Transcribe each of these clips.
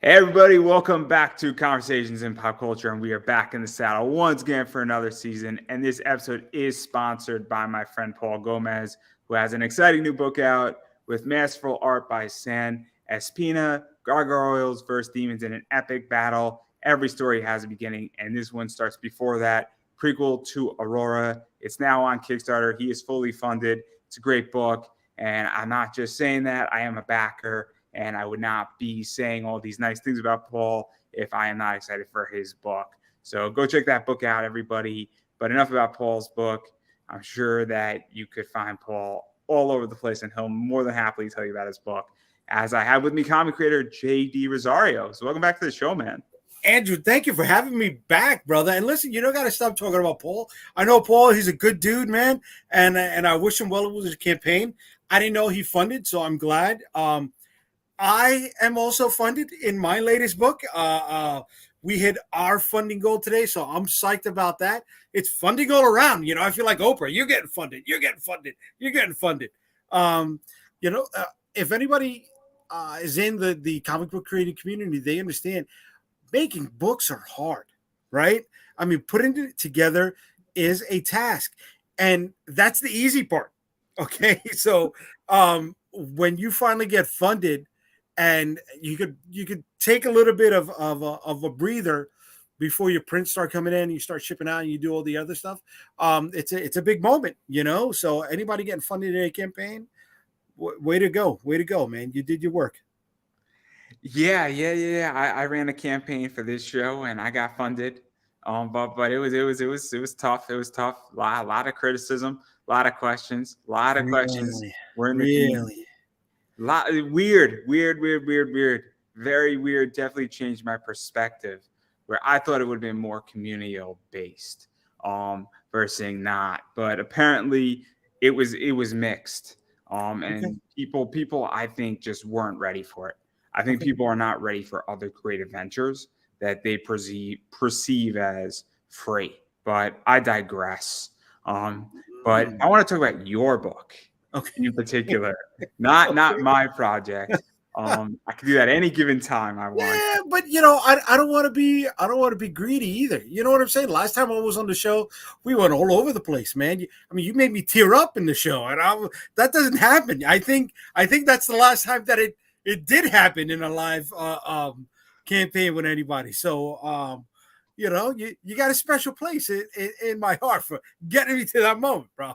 Hey everybody, welcome back to Conversations in Pop Culture, and we are back in the saddle once again for another season. And this episode is sponsored by my friend Paul Gomez, who has an exciting new book out with masterful art by San Espina, Gargoyles vs. Demons in an epic battle. Every story has a beginning, and this one starts before that. Prequel to Aurora. It's now on Kickstarter. He is fully funded. It's a great book, and I'm not just saying that. I am a backer. And I would not be saying all these nice things about Paul if I am not excited for his book. So go check that book out, everybody. But enough about Paul's book. I'm sure that you could find Paul all over the place, and he'll more than happily tell you about his book, as I have with me comic creator JayDee Rosario. So welcome back to the show, man. Andrew, thank you for having me back, brother. And listen, you don't got to stop talking about Paul. I know Paul, he's a good dude, man. And I wish him well with his campaign. I didn't know he funded, so I'm glad. I am also funded in my latest book. We hit our funding goal today, so I'm psyched about that. It's funding all around. I feel like Oprah. You're getting funded. You're getting funded. You're getting funded. If anybody is in the comic book creating community, they understand making books are hard, right? I mean, putting it together is a task, and that's the easy part. Okay, so when you finally get funded, and you could take a little bit of a breather before your prints start coming in and you start shipping out and you do all the other stuff. It's a big moment, So anybody getting funded in a campaign, way to go, man! You did your work. Yeah. I ran a campaign for this show and I got funded. But it was tough. It was tough. A lot of criticism, a lot of questions, questions. We're in the community. Weird. Very weird. Definitely changed my perspective, where I thought it would have been more communal based versus not. But apparently it was mixed. And people I think just weren't ready for it. I think people are not ready for other creative ventures that they perceive as free. But I digress. But I want to talk about your book. In particular, not my project. I can do that any given time I want. Yeah, but I don't want to be greedy either. You know what I'm saying? Last time I was on the show, we went all over the place, man. You made me tear up in the show, and that doesn't happen. I think that's the last time that it did happen in a live campaign with anybody. So you got a special place in my heart for getting me to that moment, bro.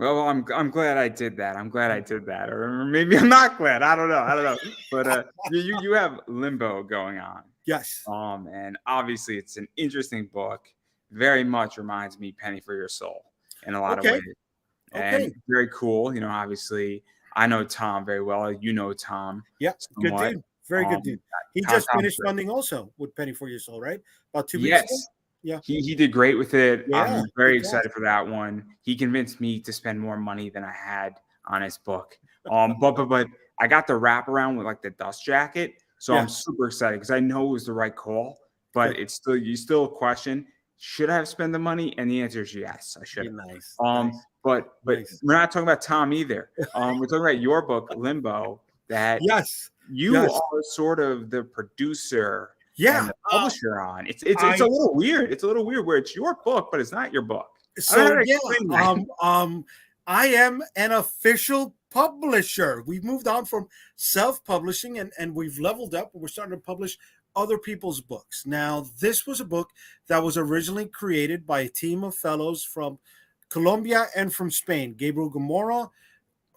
Well, I'm glad I did that. Or maybe I'm not glad. I don't know. But you have Limbo going on. Yes. And obviously it's an interesting book. Very much reminds me Penny for Your Soul in a lot of ways. And very cool. Obviously I know Tom very well. You know Tom. Yeah, good dude. Very good dude. He just finished funding also with Penny for Your Soul, right? About 2 weeks ago. Yeah, he did great with it. I'm very excited for that one. He convinced me to spend more money than I had on his book. But I got the wraparound with like the dust jacket, so I'm super excited because I know it was the right call. But you still question: should I have spent the money? And the answer is yes, I should. Nice. But we're not talking about Tom either. We're talking about your book, Limbo. That you are sort of the producer. And the publisher on it's a little weird. It's a little weird where it's your book, but it's not your book. So I am an official publisher. We've moved on from self-publishing and we've leveled up. We're starting to publish other people's books. Now, this was a book that was originally created by a team of fellows from Colombia and from Spain. Gabriel Gamora,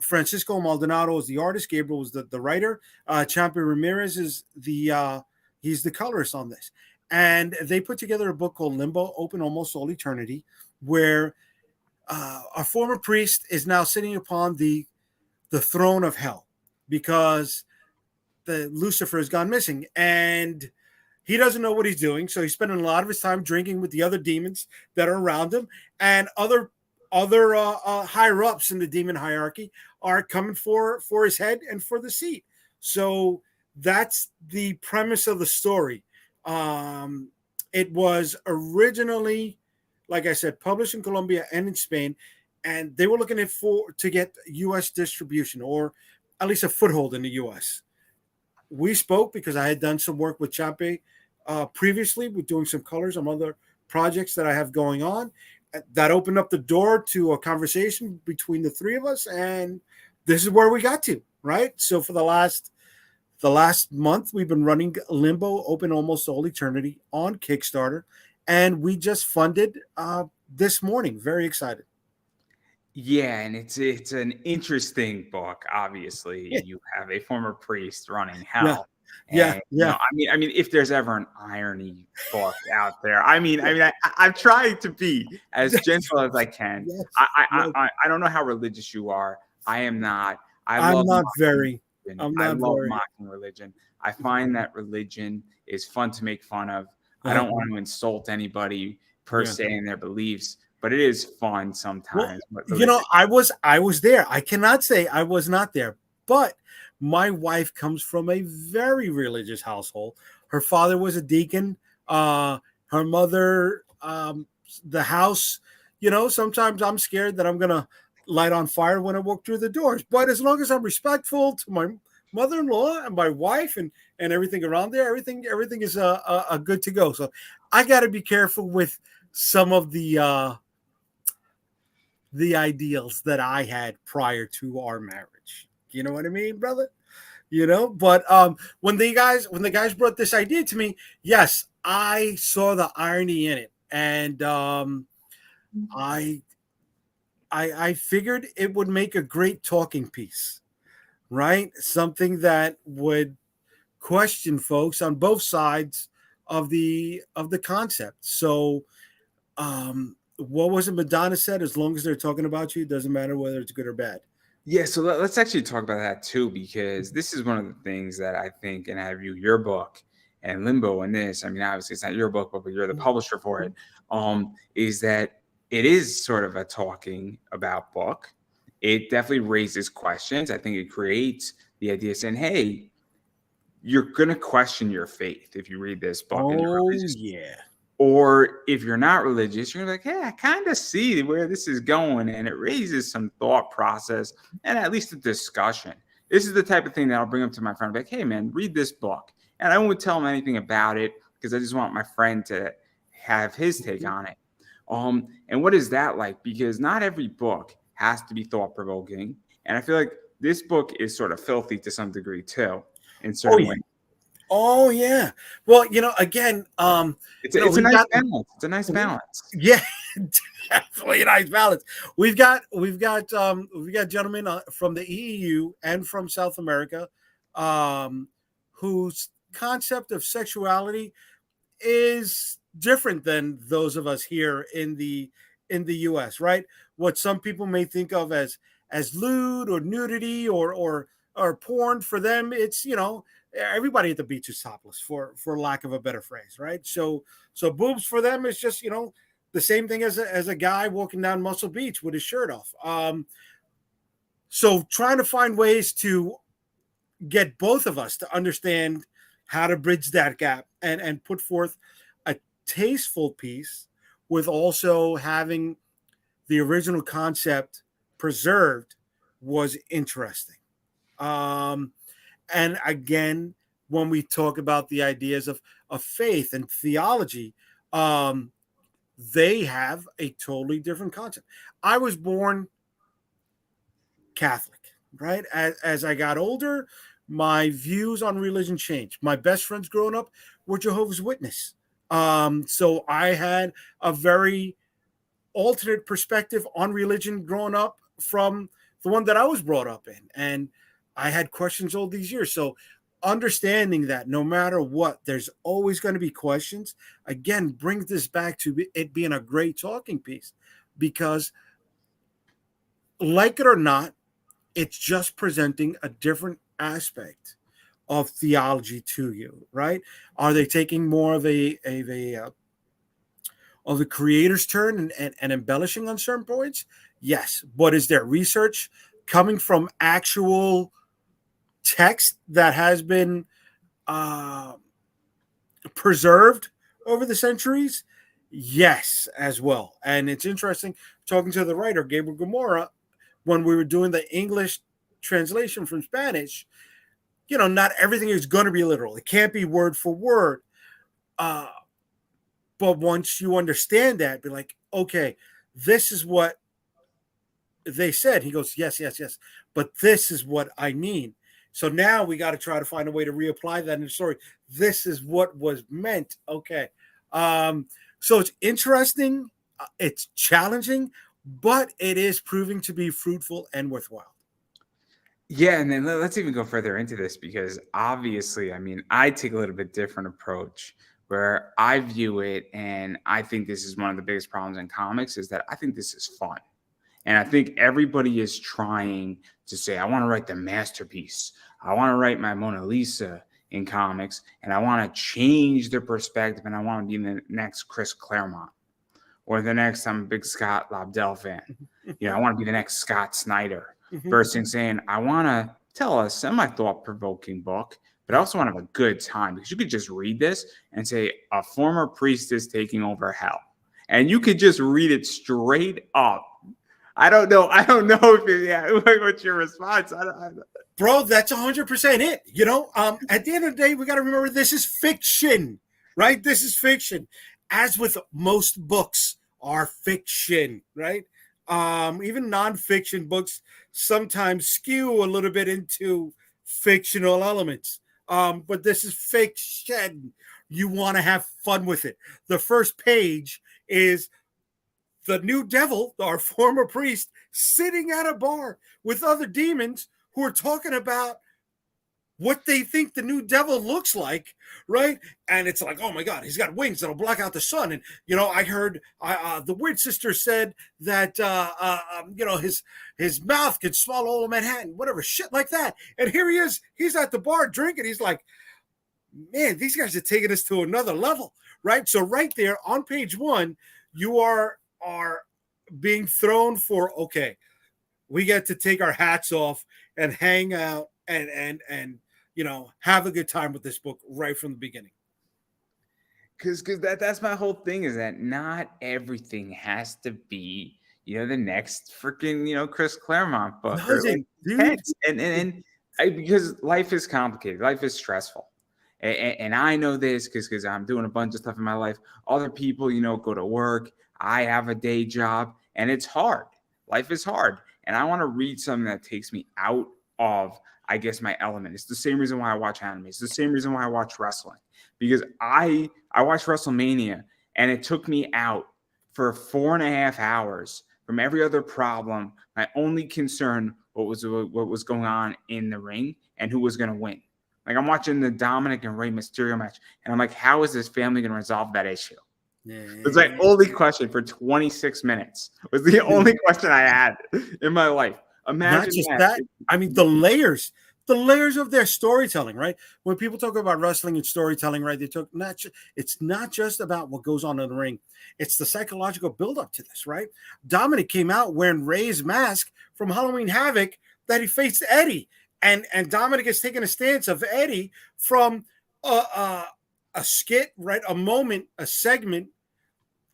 Francisco Maldonado is the artist. Gabriel was the writer. Champion Ramirez is he's the colorist on this. And they put together a book called Limbo, Open Almost All Eternity, where a former priest is now sitting upon the throne of hell because Lucifer has gone missing. And he doesn't know what he's doing. So he's spending a lot of his time drinking with the other demons that are around him. And other higher-ups in the demon hierarchy are coming for his head and for the seat. So that's the premise of the story. It was originally, like I said, published in Colombia and in Spain, and they were looking to get U.S. distribution or at least a foothold in the U.S. we spoke because I had done some work with Chape previously with doing some colors on other projects that I have going on. That opened up the door to a conversation between the three of us, and this is where we got to, right? So for the last month, we've been running Limbo Open Almost All Eternity on Kickstarter, and we just funded this morning. Very excited. Yeah, and it's an interesting book. Obviously, Yeah, you have a former priest running yeah, hell, yeah, and yeah. I mean, if there's ever an irony book out there, I've tried to be as gentle as I can. Yes, yes. I don't know how religious you are. I am not. I I'm love not mocking very. religion. I'm I not love very. mocking religion. I find that religion is fun to make fun of. I Uh-huh. don't want to insult anybody per Yeah. se in their beliefs, but it is fun Well, sometimes what religion. I was there. I cannot say I was not there, but my wife comes from a very religious household. Her father was a deacon. Her mother, the house. Sometimes I'm scared that I'm gonna light on fire when I walk through the doors. But as long as I'm respectful to my mother-in-law and my wife and everything around there, everything is a good to go. So I got to be careful with some of the ideals that I had prior to our marriage. You know what I mean, brother? But when the guys brought this idea to me, yes, I saw the irony in it, and I I figured it would make a great talking piece, right? Something that would question folks on both sides of the concept. So what was it Madonna said? As long as they're talking about you, it doesn't matter whether it's good or bad. Yeah, so let's actually talk about that too, because this is one of the things that I think, and I view your book and Limbo in this. I mean, obviously it's not your book, but you're the publisher for it. Is that it is sort of a talking about book. It definitely raises questions. I think it creates the idea saying, hey, you're gonna question your faith if you read this book and you're Oh religious. yeah. Or if you're not religious, you're like, hey, I kind of see where this is going. And it raises some thought process and at least a discussion. This is the type of thing that I'll bring up to my friend, like, hey, man, read this book. And I won't tell him anything about it because I just want my friend to have his take on it. And what is that like? Because not every book has to be thought provoking. And I feel like this book is sort of filthy to some degree too, in Oh certain yeah. ways. Oh yeah. Well, again, It's a we've nice got balance. It's a nice balance. yeah, definitely a nice balance. We've got gentlemen from the EU and from South America, um, whose concept of sexuality is different than those of us here in the US, right? What some people may think of as lewd or nudity or porn, for them it's everybody at the beach is topless, for lack of a better phrase, right? So boobs for them is just the same thing as a guy walking down Muscle Beach with his shirt off. So trying to find ways to get both of us to understand how to bridge that gap and put forth a tasteful piece with also having the original concept preserved was interesting. Um, and again, when we talk about the ideas of faith and theology, um, they have a totally different concept. I was born Catholic, right? As I got older, my views on religion changed. My best friends growing up were Jehovah's Witness. So I had a very alternate perspective on religion growing up from the one that I was brought up in. And I had questions all these years. So understanding that no matter what, there's always going to be questions, again, brings this back to it being a great talking piece because, like it or not, it's just presenting a different aspect of theology to you, right? Are they taking more of the creator's turn and embellishing on certain points? Yes. But is there research coming from actual text that has been uh, preserved over the centuries? Yes, as well. And it's interesting talking to the writer, Gabriel Gamora, when we were doing the English translation from Spanish. not everything is going to be literal. It can't be word for word. Uh, but once you understand that, be like, okay, this is what they said. He goes, yes, yes, yes. But this is what I mean. So now we got to try to find a way to reapply that in the story. This is what was meant. Okay. Um, so it's interesting. It's challenging, but it is proving to be fruitful and worthwhile. Yeah, and then let's even go further into this because obviously, I mean, I take a little bit different approach where I view it, and I think this is one of the biggest problems in comics is that I think this is fun. And I think everybody is trying to say, I want to write the masterpiece. I want to write my Mona Lisa in comics, and I want to change the perspective, and I want to be the next Chris Claremont or the next, I'm a big Scott Lobdell fan. I want to be the next Scott Snyder. Versus saying, I want to tell a semi thought provoking book, but I also want to have a good time because you could just read this and say, a former priest is taking over hell. And you could just read it straight up. I don't know. What's your response? I don't. Bro, that's 100% it. At the end of the day, we got to remember this is fiction, right? This is fiction. As with most books are fiction, right? Even nonfiction books sometimes skew a little bit into fictional elements. But this is fiction. You want to have fun with it. The first page is the new devil, our former priest, sitting at a bar with other demons who are talking about what they think the new devil looks like, right? And it's like, oh my God, he's got wings that'll block out the sun. And I heard the Weird Sister said that his mouth could swallow all of Manhattan, whatever shit like that. And here he is, he's at the bar drinking. He's like, man, these guys are taking us to another level, right? So right there on page 1, you are being thrown for, okay, we get to take our hats off and hang out and have a good time with this book right from the beginning. Because that's my whole thing is that not everything has to be the next freaking Chris Claremont book or intense. And because life is complicated, life is stressful, and I know this because I'm doing a bunch of stuff in my life. Other people go to work. I have a day job, and it's hard. Life is hard, and I want to read something that takes me out of, I guess, my element. It's the same reason why I watch anime. It's the same reason why I watch wrestling, because I watched WrestleMania and it took me out for 4.5 hours from every other problem. My only concern what was going on in the ring and who was going to win. Like, I'm watching the Dominic and Rey Mysterio match, and I'm like, how is this family going to resolve that issue? It was my only question for 26 minutes. It was the only question I had in my life. Imagine not just that. I mean, the layers of their storytelling, right? When people talk about wrestling and storytelling, right, it's not just about what goes on in the ring. It's the psychological buildup to this, right? Dominic came out wearing Rey's mask from Halloween Havoc that he faced Eddie. And Dominic is taking a stance of Eddie from a skit, right? A moment, a segment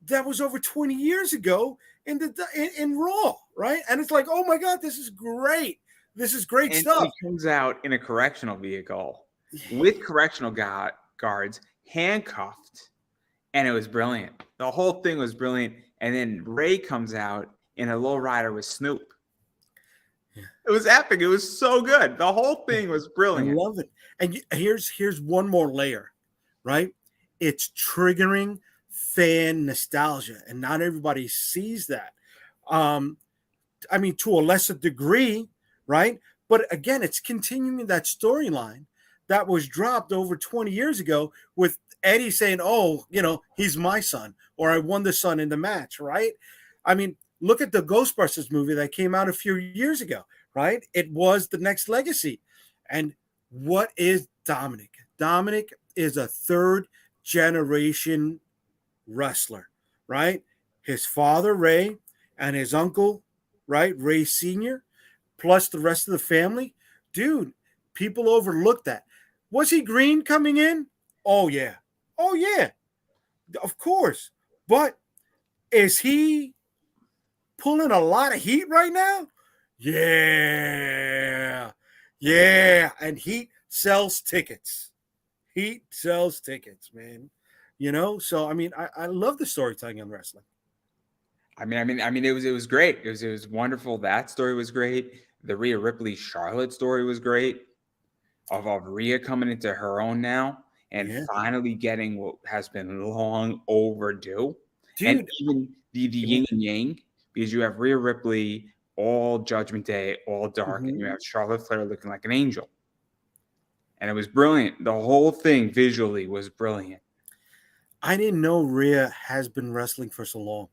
that was over 20 years ago in Raw, right? And it's like, oh my God, this is great. This is great stuff. He comes out in a correctional vehicle with correctional guards, handcuffed, and it was brilliant. The whole thing was brilliant. And then Ray comes out in a lowrider with Snoop. Yeah. It was epic. It was so good. The whole thing was brilliant. I love it. And here's one more layer, right? It's triggering fan nostalgia, and not everybody sees that. I mean, to a lesser degree, right? But again, it's continuing that storyline that was dropped over 20 years ago with Eddie saying, oh, he's my son, or I won the son in the match, right? I mean, look at the Ghostbusters movie that came out a few years ago, right? It was the next legacy. And what is Dominic? Dominic is a third generation wrestler, right? His father, Ray, and his uncle, right, Ray Sr., plus the rest of the family. Dude, people overlooked that. Was he green coming in? Oh, yeah. Oh, yeah. Of course. But is he pulling a lot of heat right now? Yeah. Yeah, and Heat sells tickets. Heat sells tickets, man. So I mean, I love the storytelling in wrestling. It was great. It was wonderful. That story was great. The Rhea Ripley Charlotte story was great. Of Rhea coming into her own now and Yeah, finally getting what has been long overdue. And dude. even the Yeah. yin and yang, because you have Rhea Ripley all Judgment Day, all dark, and Mhm. you have Charlotte Flair looking like an angel. And it was brilliant. The whole thing visually was brilliant. I didn't know Rhea has been wrestling for so long.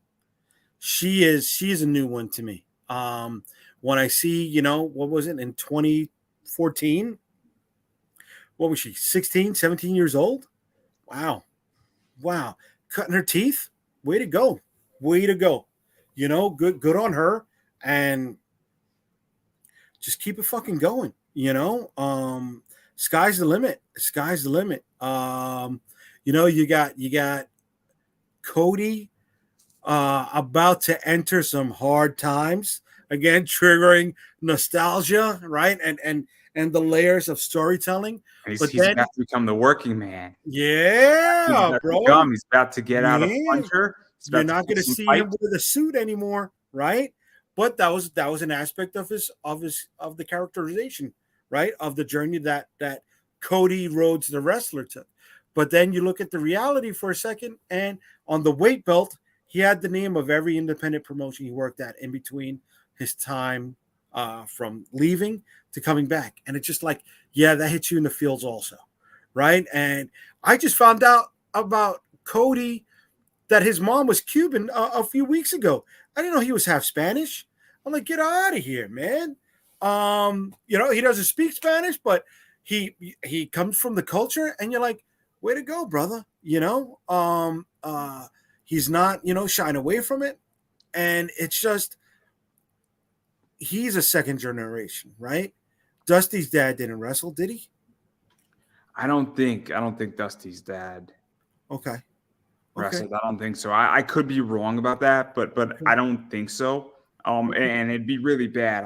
She is a new one to me. When I see, what was it in 2014? What was she? 16, 17 years old? Wow. Wow. Cutting her teeth? Way to go. Way to go. Good on her. And just keep it fucking going. Sky's the limit. Sky's the limit. You got Cody about to enter some hard times again, triggering nostalgia, right? And the layers of storytelling. And he's, But he's then, about to become the working man. He's yeah, about to bro, come. He's about to get out of yeah, puncher. He's you're about to not pick going to some see him fights. with a suit anymore, right? But that was an aspect of the characterization, right? Of the journey that Cody Rhodes, the wrestler, took. But then you look at the reality for a second, and on the weight belt, he had the name of every independent promotion he worked at in between his time from leaving to coming back. And it's just like, yeah, that hits you in the fields also, right? And I just found out about Cody that his mom was Cuban a few weeks ago. I didn't know he was half Spanish. I'm like, get out of here, man. He doesn't speak Spanish, but he comes from the culture, and you're like, way to go, brother. He's not, shying away from it. And it's just he's a second generation, right? Dusty's dad didn't wrestle, did he? I don't think Dusty's dad Okay. Okay. wrestled. I don't think so. I could be wrong about that, but Okay. I don't think so. Okay. And it'd be really bad.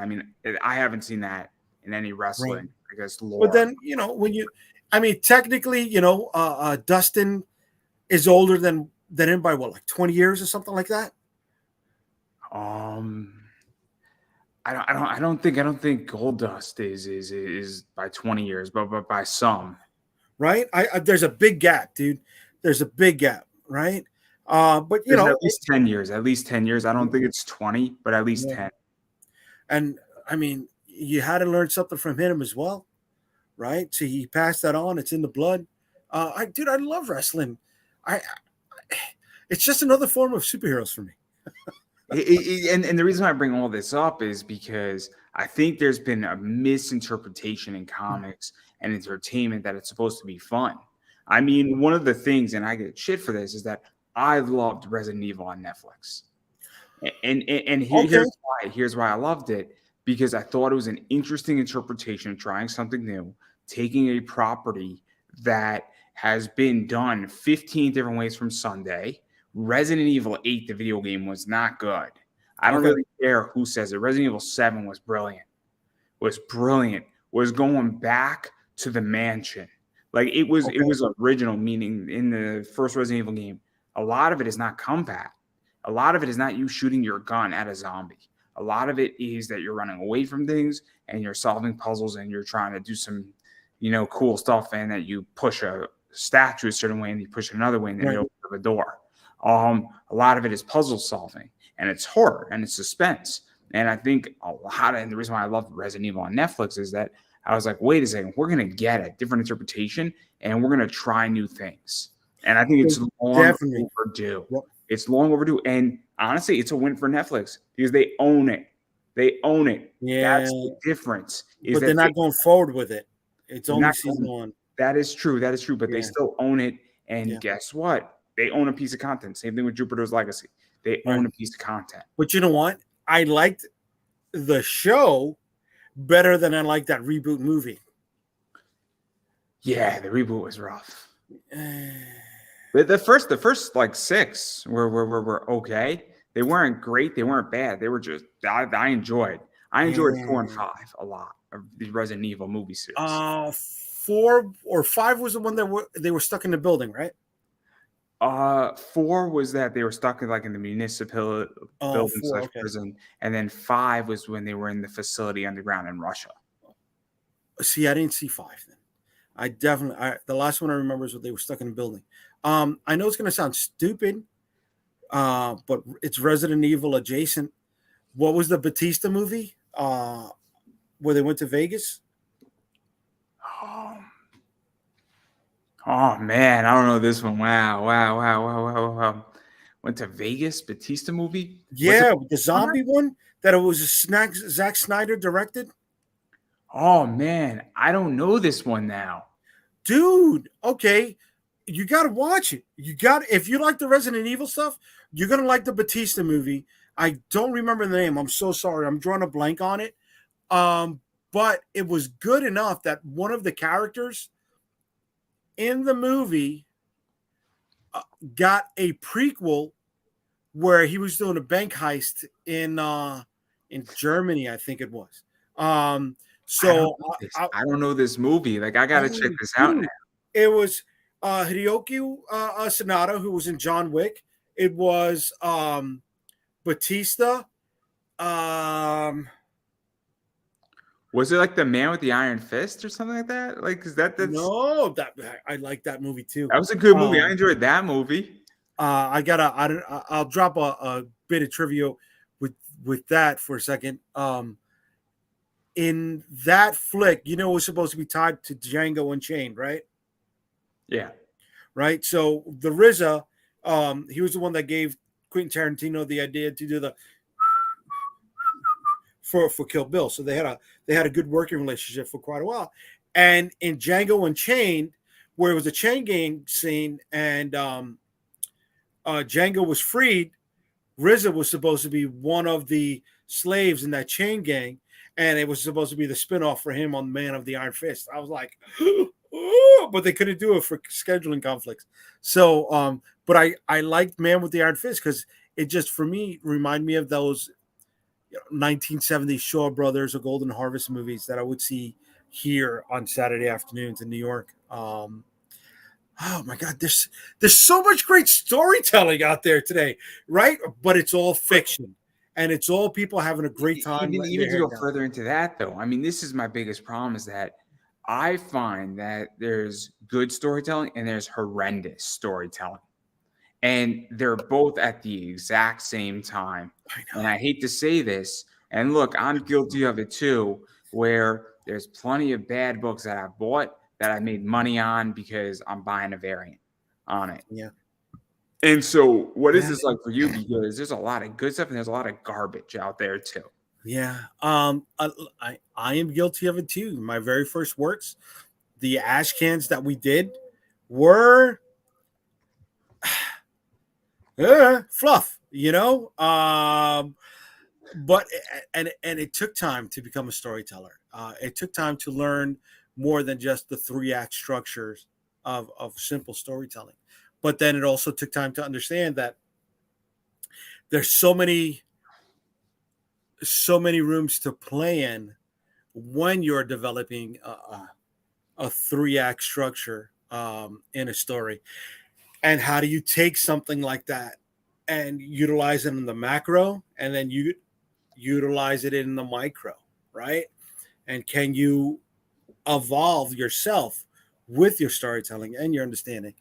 I haven't seen that in any Right. wrestling, I guess, But lore. then, I mean, technically, Dustin is older than him by what, like 20 years or something like that, Um, I don't think Goldust is by 20 years, but by some. right? There's a big gap, dude. There's a big gap, right? But There's at least 10 years. At least 10 years. I don't think it's 20, but at least yeah. 10. And I mean, you had to learn something from him as well, right? So he passed that on. It's in the blood. I love wrestling. I it's just another form of superheroes for me. And the reason why I bring all this up is because I think there's been a misinterpretation in comics and entertainment that it's supposed to be fun. One of the things, and I get shit for this, is that I loved Resident Evil on Netflix. And Okay. here's why I loved it, because I thought it was an interesting interpretation, trying something new, taking a property that has been done 15 different ways from Sunday. Resident Evil 8, the video game, was not good. I don't Okay. really care who says it. Resident Evil 7 was brilliant. Was going back to the mansion. Like it Okay. was original, meaning in the first Resident Evil game, a lot of it is not combat. A lot of it is not you shooting your gun at a zombie. A lot of it is that you're running away from things and you're solving puzzles and you're trying to do some, cool stuff, and that you push a statue a certain way and you push it another way and then Right. you open up a door. A lot of it is puzzle solving, and it's horror and it's suspense. And I think and the reason why I love Resident Evil on Netflix is that I was like, wait a second, we're going to get a different interpretation and we're going to try new things. And I think it's long Definitely. overdue. Yep. It's long overdue. And honestly, it's a win for Netflix because they own it. They own it. Yeah. That's the difference. Is But they're that not going forward with it. It's they're only not season one. that is true. That is true. But they Yeah. still own it. And Yeah. guess what? They own a piece of content. Same thing with Jupiter's Legacy. They Right. own a piece of content. But you know what? I liked the show better than I liked that reboot movie. Yeah, the reboot was rough. Eh, But the first like six were okay. They weren't great. They weren't bad. They were just I enjoyed. I enjoyed 4 and yeah. 5 a lot. of the Resident Evil movie series? 4 or 5 was the one that they were stuck in the building, right? 4 was that they were stuck in the municipal Oh, building four. slash Okay. prison, and then 5 was when they were in the facility underground in Russia. See, I didn't see 5 then. The last one I remember is when they were stuck in a building. I know it's going to sound stupid, but it's Resident Evil adjacent. What was the Batista movie where they went to Vegas? Oh, oh man, I don't know this one. Wow, wow, wow, wow, wow, wow. Went to Vegas, Batista movie. Was it Yeah, the on that? zombie one that it was a Zack Snyder directed. Oh man, I don't know this one now. Dude, okay, you got to watch it. If you like the Resident Evil stuff, you're gonna like the Batista movie. I don't remember the name. I'm so sorry. I'm drawing a blank on it. Um, but it was good enough that one of the characters in the movie got a prequel where he was doing a bank heist in Germany, I think it was. I don't So know this. I don't know this movie. Like I gotta check oh, this out now. dude, it was Hideaki Sanada, who was in John Wick. It was Batista. Um, Was it like the Man with the Iron Fist or something like that? Like, is that's no, that I like that movie too. that was a good movie. I Um, enjoyed that movie. I'll drop a bit of trivia with that for a second. In that flick, it was supposed to be tied to Django Unchained, right? Yeah. Right. So the RZA, he was the one that gave Quentin Tarantino the idea to do the for Kill Bill. So they had a good working relationship for quite a while. And in Django Unchained, where it was a chain gang scene, and Django was freed, RZA was supposed to be one of the slaves in that chain gang, and it was supposed to be the spinoff for him on Man of the Iron Fist. I was like, but they couldn't do it for scheduling conflicts. So, but I liked Man with the Iron Fist because it just for me reminded me of those 1970s Shaw Brothers or Golden Harvest movies that I would see here on Saturday afternoons in New York. Oh my God, there's so much great storytelling out there today, right? But it's all fiction, and it's all people having a great time letting Even their to hair go down. further into that, though, I mean, this is my biggest problem is that I find that there's good storytelling and there's horrendous storytelling, and they're both at the exact same time. I And know. I hate to say this, and look, I'm guilty of it too, where there's plenty of bad books that I've bought that I made money on because I'm buying a variant on it. Yeah, And so, what is yeah, this like for you? Because there's a lot of good stuff and there's a lot of garbage out there too. yeah. I am guilty of it too. My very first works, the ash cans that we did, were fluff, but and it took time to become a storyteller. It took time to learn more than just the 3 act structures of simple storytelling. But then it also took time to understand that there's so many rooms to play in when you're developing a 3 act structure in a story. And how do you take something like that and utilize it in the macro, and then you utilize it in the micro, right? And can you evolve yourself with your storytelling and your understanding?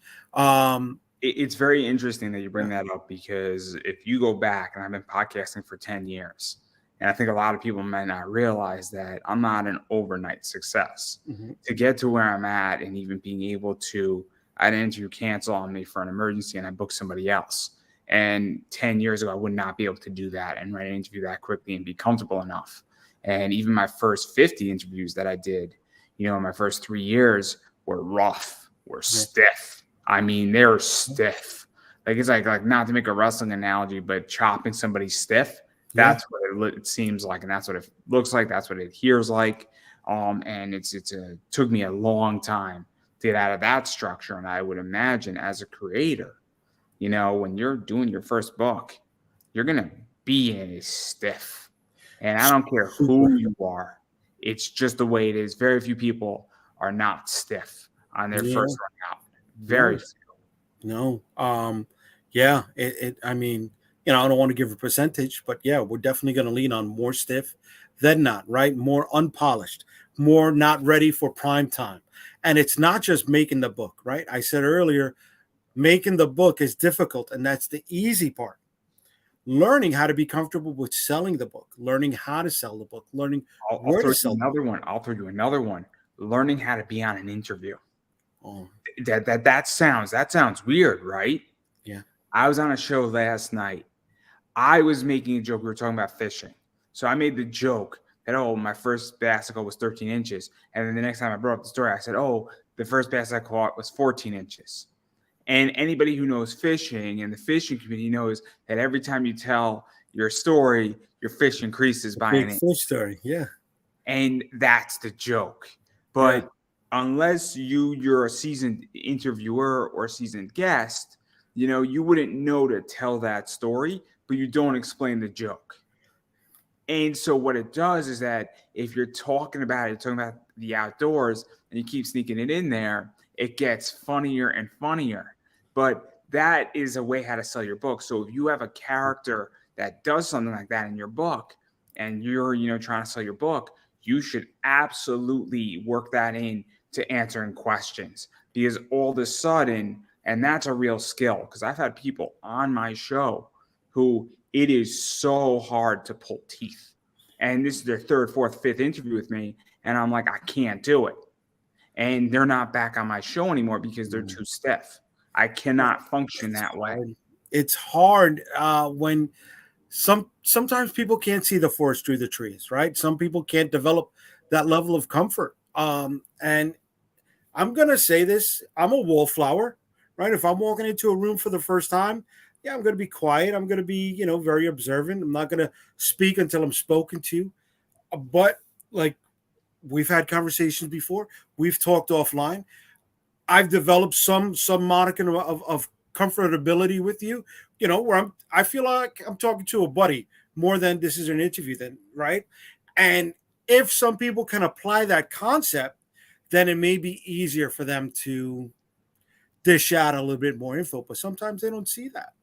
It's very interesting that you bring Yeah. that up because if you go back, and I've been podcasting for 10 years, and I think a lot of people might not realize that I'm not an overnight success. Mhm. To get to where I'm at and even being able to, I had an interview cancel on me for an emergency and I booked somebody else. And 10 years ago, I would not be able to do that and write an interview that quickly and be comfortable enough. And even my first 50 interviews that I did, in my first 3 years were rough, were Yeah. stiff. I mean, they're stiff. Like it's like not to make a wrestling analogy, but chopping somebody stiff. Yeah. That's what it seems like, and that's what it looks like. That's what it hears like. And took me a long time to get out of that structure. And I would imagine as a creator, when you're doing your first book, you're gonna be a stiff, and I don't care who Super. you are. It's just the way it is. Very few people are not stiff on their Yeah. first run out. Very No. few. No. Yeah. I mean, I don't want to give a percentage, but yeah, we're definitely going to lean on more stiff than not, right? More unpolished, more not ready for prime time. And it's not just making the book, right? I said earlier, making the book is difficult, and that's the easy part. Learning how to be comfortable with selling the book, learning how to sell the book, learning I'll where throw to you sell the book. another one. I'll throw you another one. Learning how to be on an interview. Oh, That sounds weird, right? yeah. I was on a show last night. I was making a joke. We were talking about fishing. So I made the joke that, oh, my first bass I caught was 13 inches. And then the next time I brought up the story, I said, oh, the first bass I caught was 14 inches. And anybody who knows fishing and the fishing community knows that every time you tell your story, your fish increases by Big an inch. fish story. Yeah. And that's the joke. Yeah. But unless you're a seasoned interviewer or seasoned guest, you wouldn't know to tell that story, but you don't explain the joke. And so what it does is that if you're talking about it, talking about the outdoors, and you keep sneaking it in there, it gets funnier and funnier. But that is a way how to sell your book. So if you have a character that does something like that in your book, and you're trying to sell your book, you should absolutely work that in to answering questions, because all of a sudden, and that's a real skill, because I've had people on my show who it is so hard to pull teeth. And this is their third, fourth, fifth interview with me. And I'm like, I can't do it. And they're not back on my show anymore because they're too stiff. I cannot function It's that way. hard. It's hard when sometimes people can't see the forest through the trees, right? Some people can't develop that level of comfort. And I'm gonna say this: I'm a wallflower, right? If I'm walking into a room for the first time, yeah, I'm gonna be quiet. I'm gonna be, very observant. I'm not gonna speak until I'm spoken to. But like we've had conversations before, we've talked offline. I've developed some modicum of comfortability with you, where I feel like I'm talking to a buddy more than this is an interview, then, right? And if some people can apply that concept, then it may be easier for them to dish out a little bit more info. But sometimes they don't see that.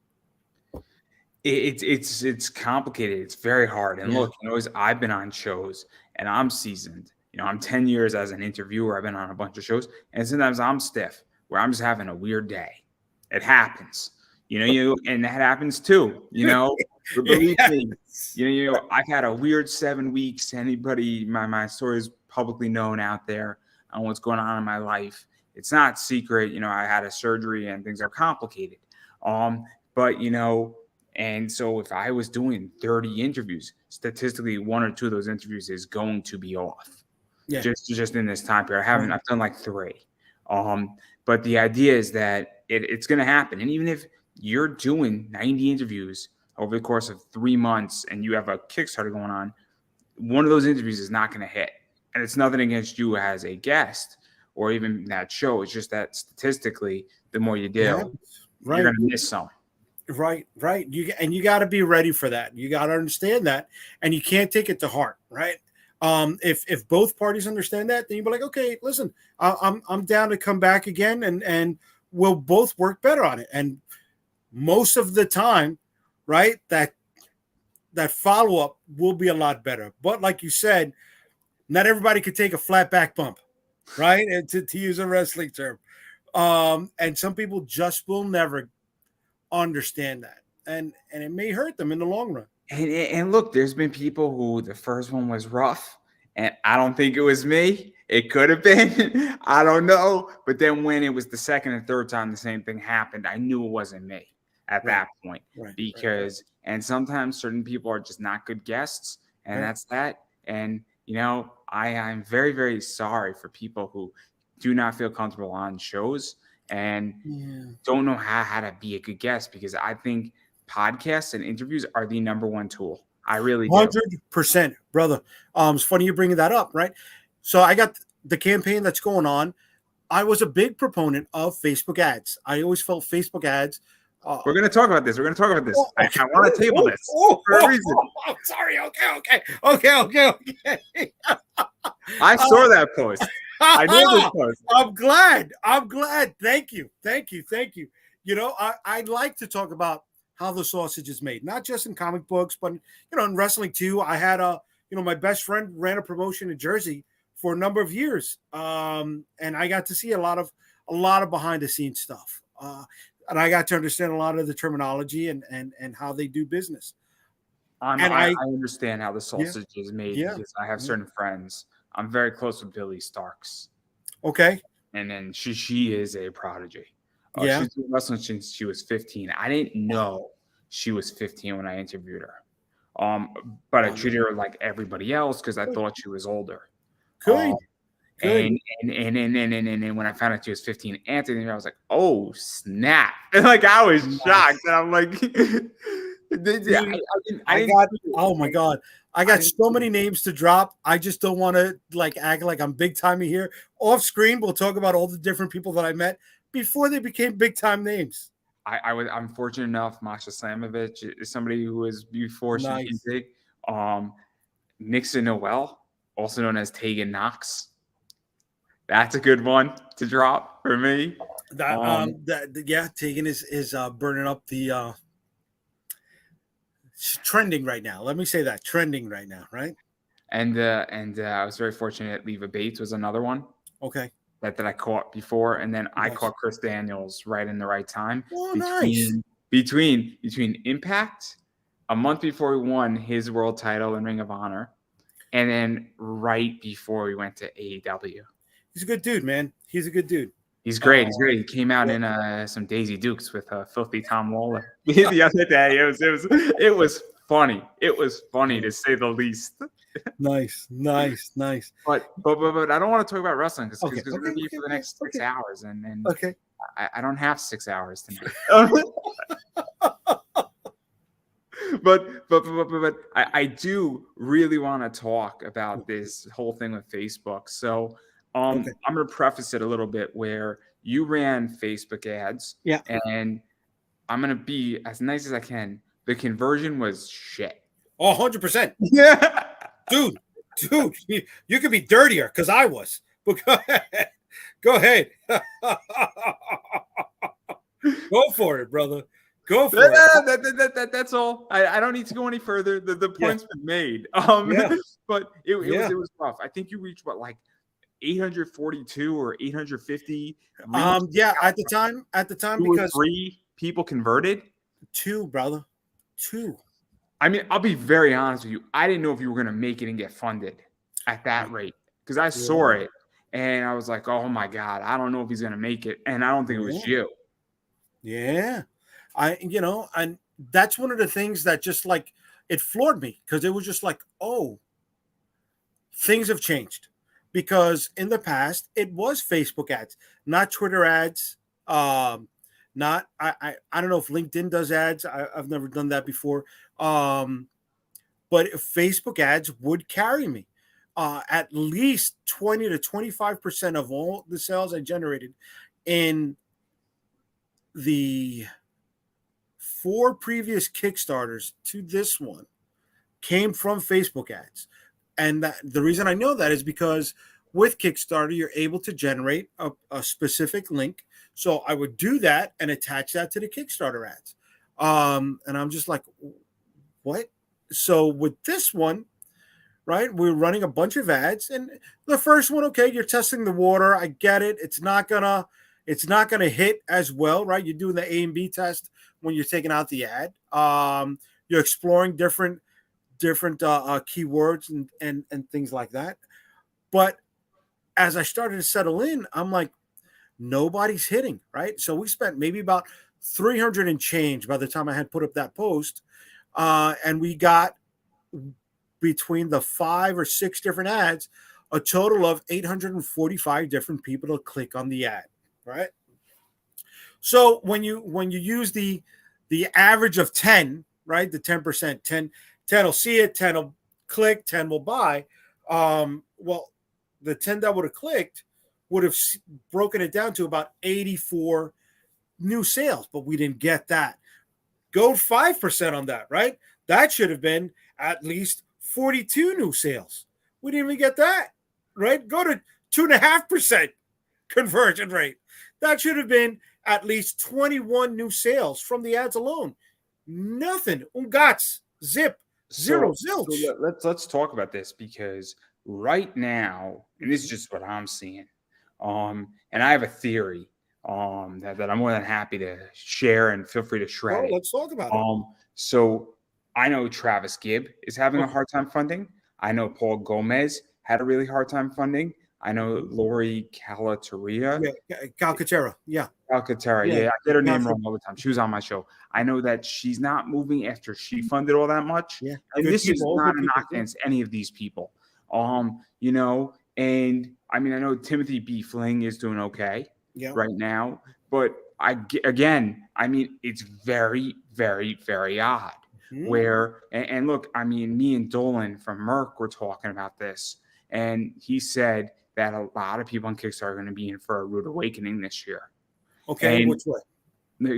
It's complicated. It's very hard. And Yeah. look, as I've been on shows and I'm seasoned. I'm 10 years as an interviewer. I've been on a bunch of shows, and sometimes I'm stiff where I'm just having a weird day. It happens. And that happens too. But believe me, Yes. I've had a weird 7 weeks. Anybody, my story is publicly known out there on what's going on in my life. It's not secret. I had a surgery and things are complicated. But and so if I was doing 30 interviews, statistically, one or two of those interviews is going to be off. Yeah. Just in this time period. Right. I've done like three. But the idea is that it's going to happen. And even if you're doing 90 interviews over the course of 3 months and you have a Kickstarter going on, one of those interviews is not going to hit. And it's nothing against you as a guest or even that show. It's just that statistically, the more you do, Yeah. you're Right. going to miss some. Right. You got to be ready for that. You got to understand that, and you can't take it to heart, right? If both parties understand that, then you be like, okay, listen, I'm down to come back again, and we'll both work better on it. And most of the time, right, that follow up will be a lot better. But like you said, not everybody could take a flat back bump, right? And to use a wrestling term, and some people just will never understand that, and it may hurt them in the long run. And look, there's been people who the first one was rough, and I don't think it was me. It could have been. I don't know. But then when it was the second and third time the same thing happened, I knew it wasn't me at Right. that point. Right. Because, and sometimes certain people are just not good guests, and Right. that's that. And, I'm very, very sorry for people who do not feel comfortable on shows and Yeah. don't know how to be a good guest, because I think podcasts and interviews are the number one tool. I really do. 100%, brother. It's funny you bringing that up, right? So I got the campaign that's going on. I was a big proponent of Facebook ads. I always felt Facebook ads We're going to talk about this. We're going to talk about this. Okay. I want to table this for a reason. Sorry. Okay. I saw that post. I knew this post. I'm glad. Thank you. You know, I like to talk about how the sausage is made, not just in comic books, but in wrestling too. I had my best friend ran a promotion in Jersey for a number of years, and I got to see a lot of behind the scenes stuff, and I got to understand a lot of the terminology and how they do business. I understand how the sausage is made because I have certain friends. I'm very close with Billy Starks. Okay. And then she is a prodigy. Yeah. She's been wrestling since she was 15. I didn't know she was 15 when I interviewed her. But I treated her like everybody else because I thought she was older. Good. And when I found out she was 15, Anthony, I was like, oh snap! Like I was shocked. And I'm like, oh my god, I got so many names to drop. I just don't want to act like I'm big timey here. Off screen, we'll talk about all the different people that I met before they became big time names. I'm fortunate enough. Masha Slamovich is somebody who was before she became big. Nixon Noel, also known as Tegan Knox. That's a good one to drop for me. Tegan is burning up the trending right now. Let me say that trending right now, right? And I was very fortunate. Leva Bates was another one. Okay. That I caught before, and then I caught Chris Daniels right in the right time. Between Impact, a month before he won his world title in Ring of Honor, and then right before we went to AEW. He's a good dude, man. He's a good dude. He's great. He's great. He came out in some Daisy Dukes with Filthy Tom Lawler the other day. It was funny. It was funny to say the least. Nice. But I don't want to talk about wrestling because we're going to be here for the next 6 hours, and I don't have 6 hours tonight. But I do really want to talk about this whole thing with Facebook. So I'm going to preface it a little bit where you ran Facebook ads, and I'm going to be as nice as I can. The conversion was shit. 100%. Yeah. Dude, you could be dirtier because I was. But go ahead. Go for it, brother. Go for it. That's all. I don't need to go any further. The point's been made. But it was rough. I think you reached 842 or 850. At the time because 3 people converted. 2, brother. 2. I mean, I'll be very honest with you. I didn't know if you were going to make it and get funded at that rate because I saw it and I was like, oh my God, I don't know if he's going to make it. And I don't think it was you. Yeah. And that's one of the things that just it floored me because it was just oh, things have changed because in the past it was Facebook ads, not Twitter ads. I don't know if LinkedIn does ads. I've never done that before. But Facebook ads would carry me. At least 20 to 25% of all the sales I generated in the 4 previous Kickstarters to this one came from Facebook ads. And the reason I know that is because with Kickstarter, you're able to generate a specific link. So I would do that and attach that to the Kickstarter ads. And I'm just like, what? So with this one, right, we're running a bunch of ads. And the first one, okay, you're testing the water. I get it. It's not gonna hit as well, right? You're doing the A and B test when you're taking out the ad. You're exploring different keywords and things like that. But as I started to settle in, I'm like, nobody's hitting, right? So we spent maybe about 300 and change by the time I had put up that post. And we got between the 5 or 6 different ads, a total of 845 different people to click on the ad, right? So when you use the average of 10, right? The 10%, 10 will see it, 10 will click, 10 will buy. Well, the 10 that would have clicked would have broken it down to about 84 new sales, but we didn't get that. Go 5% on that, right? That should have been at least 42 new sales. We didn't even get that, right? Go to 2.5% conversion rate. That should have been at least 21 new sales from the ads alone. Nothing. Gats. Zip. Zero. Zilch. Let's talk about this, because right now, and this is just what I'm seeing, and I have a theory that I'm more than happy to share, and feel free to shred Well, it. let's talk about it. So I know Travis Gibb is having a Okay. hard time funding. I know Paul Gomez had a really hard time funding. I know Lori Calateria. Yeah, Calcaterra. Yeah. Calcaterra, Yeah. yeah, I get her name Calcaterra. wrong all the time. She was on my show. I know that she's not moving after she funded all that much. Yeah. And Good this is people. All not good a people. knock against any of these people. You know, and I mean, I know Timothy B. Fling is doing okay Yeah. right now, but again, I mean, it's very, very, very odd. Where and look, I mean, me and Dolan from Merck were talking about this, and he said that a lot of people on Kickstarter are going to be in for a rude awakening this year. Okay. And Which way?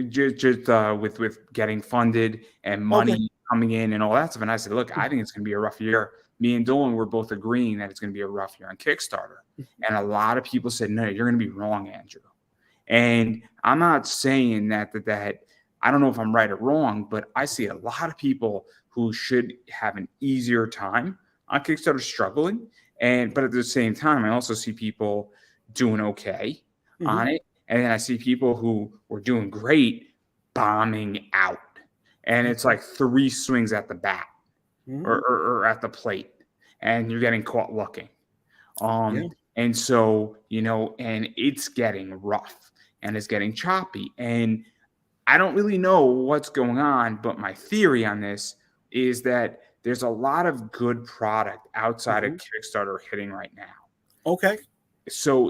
just with getting funded and Okay. money coming in and all that stuff. And I said, look, I think it's going to be a rough year. Me and Dolan were both agreeing that it's going to be a rough year on Kickstarter. And a lot of people said, no, you're going to be wrong, Andrew. And I'm not saying that I don't know if I'm right or wrong, but I see a lot of people who should have an easier time on Kickstarter struggling. But at the same time, I also see people doing okay on it. And then I see people who were doing great bombing out. And it's like 3 swings at the bat or at the plate, and you're getting caught looking. And so, and it's getting rough and it's getting choppy. And I don't really know what's going on, but my theory on this is that there's a lot of good product outside of Kickstarter hitting right now. Okay. So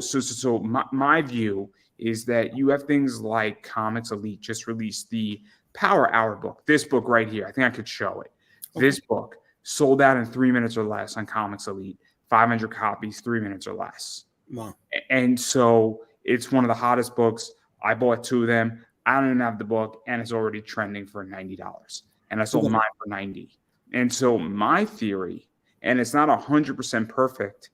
my view is that you have things like Comics Elite just released the Power Hour book. This book right here, I think I could show it. Okay. This book sold out in 3 minutes or less on Comics Elite. 500 copies, 3 minutes or less. Wow. And so it's one of the hottest books. I bought 2 of them. I don't even have the book, and it's already trending for $90. And I sold mine for $90. And so my theory, and it's not 100% perfect,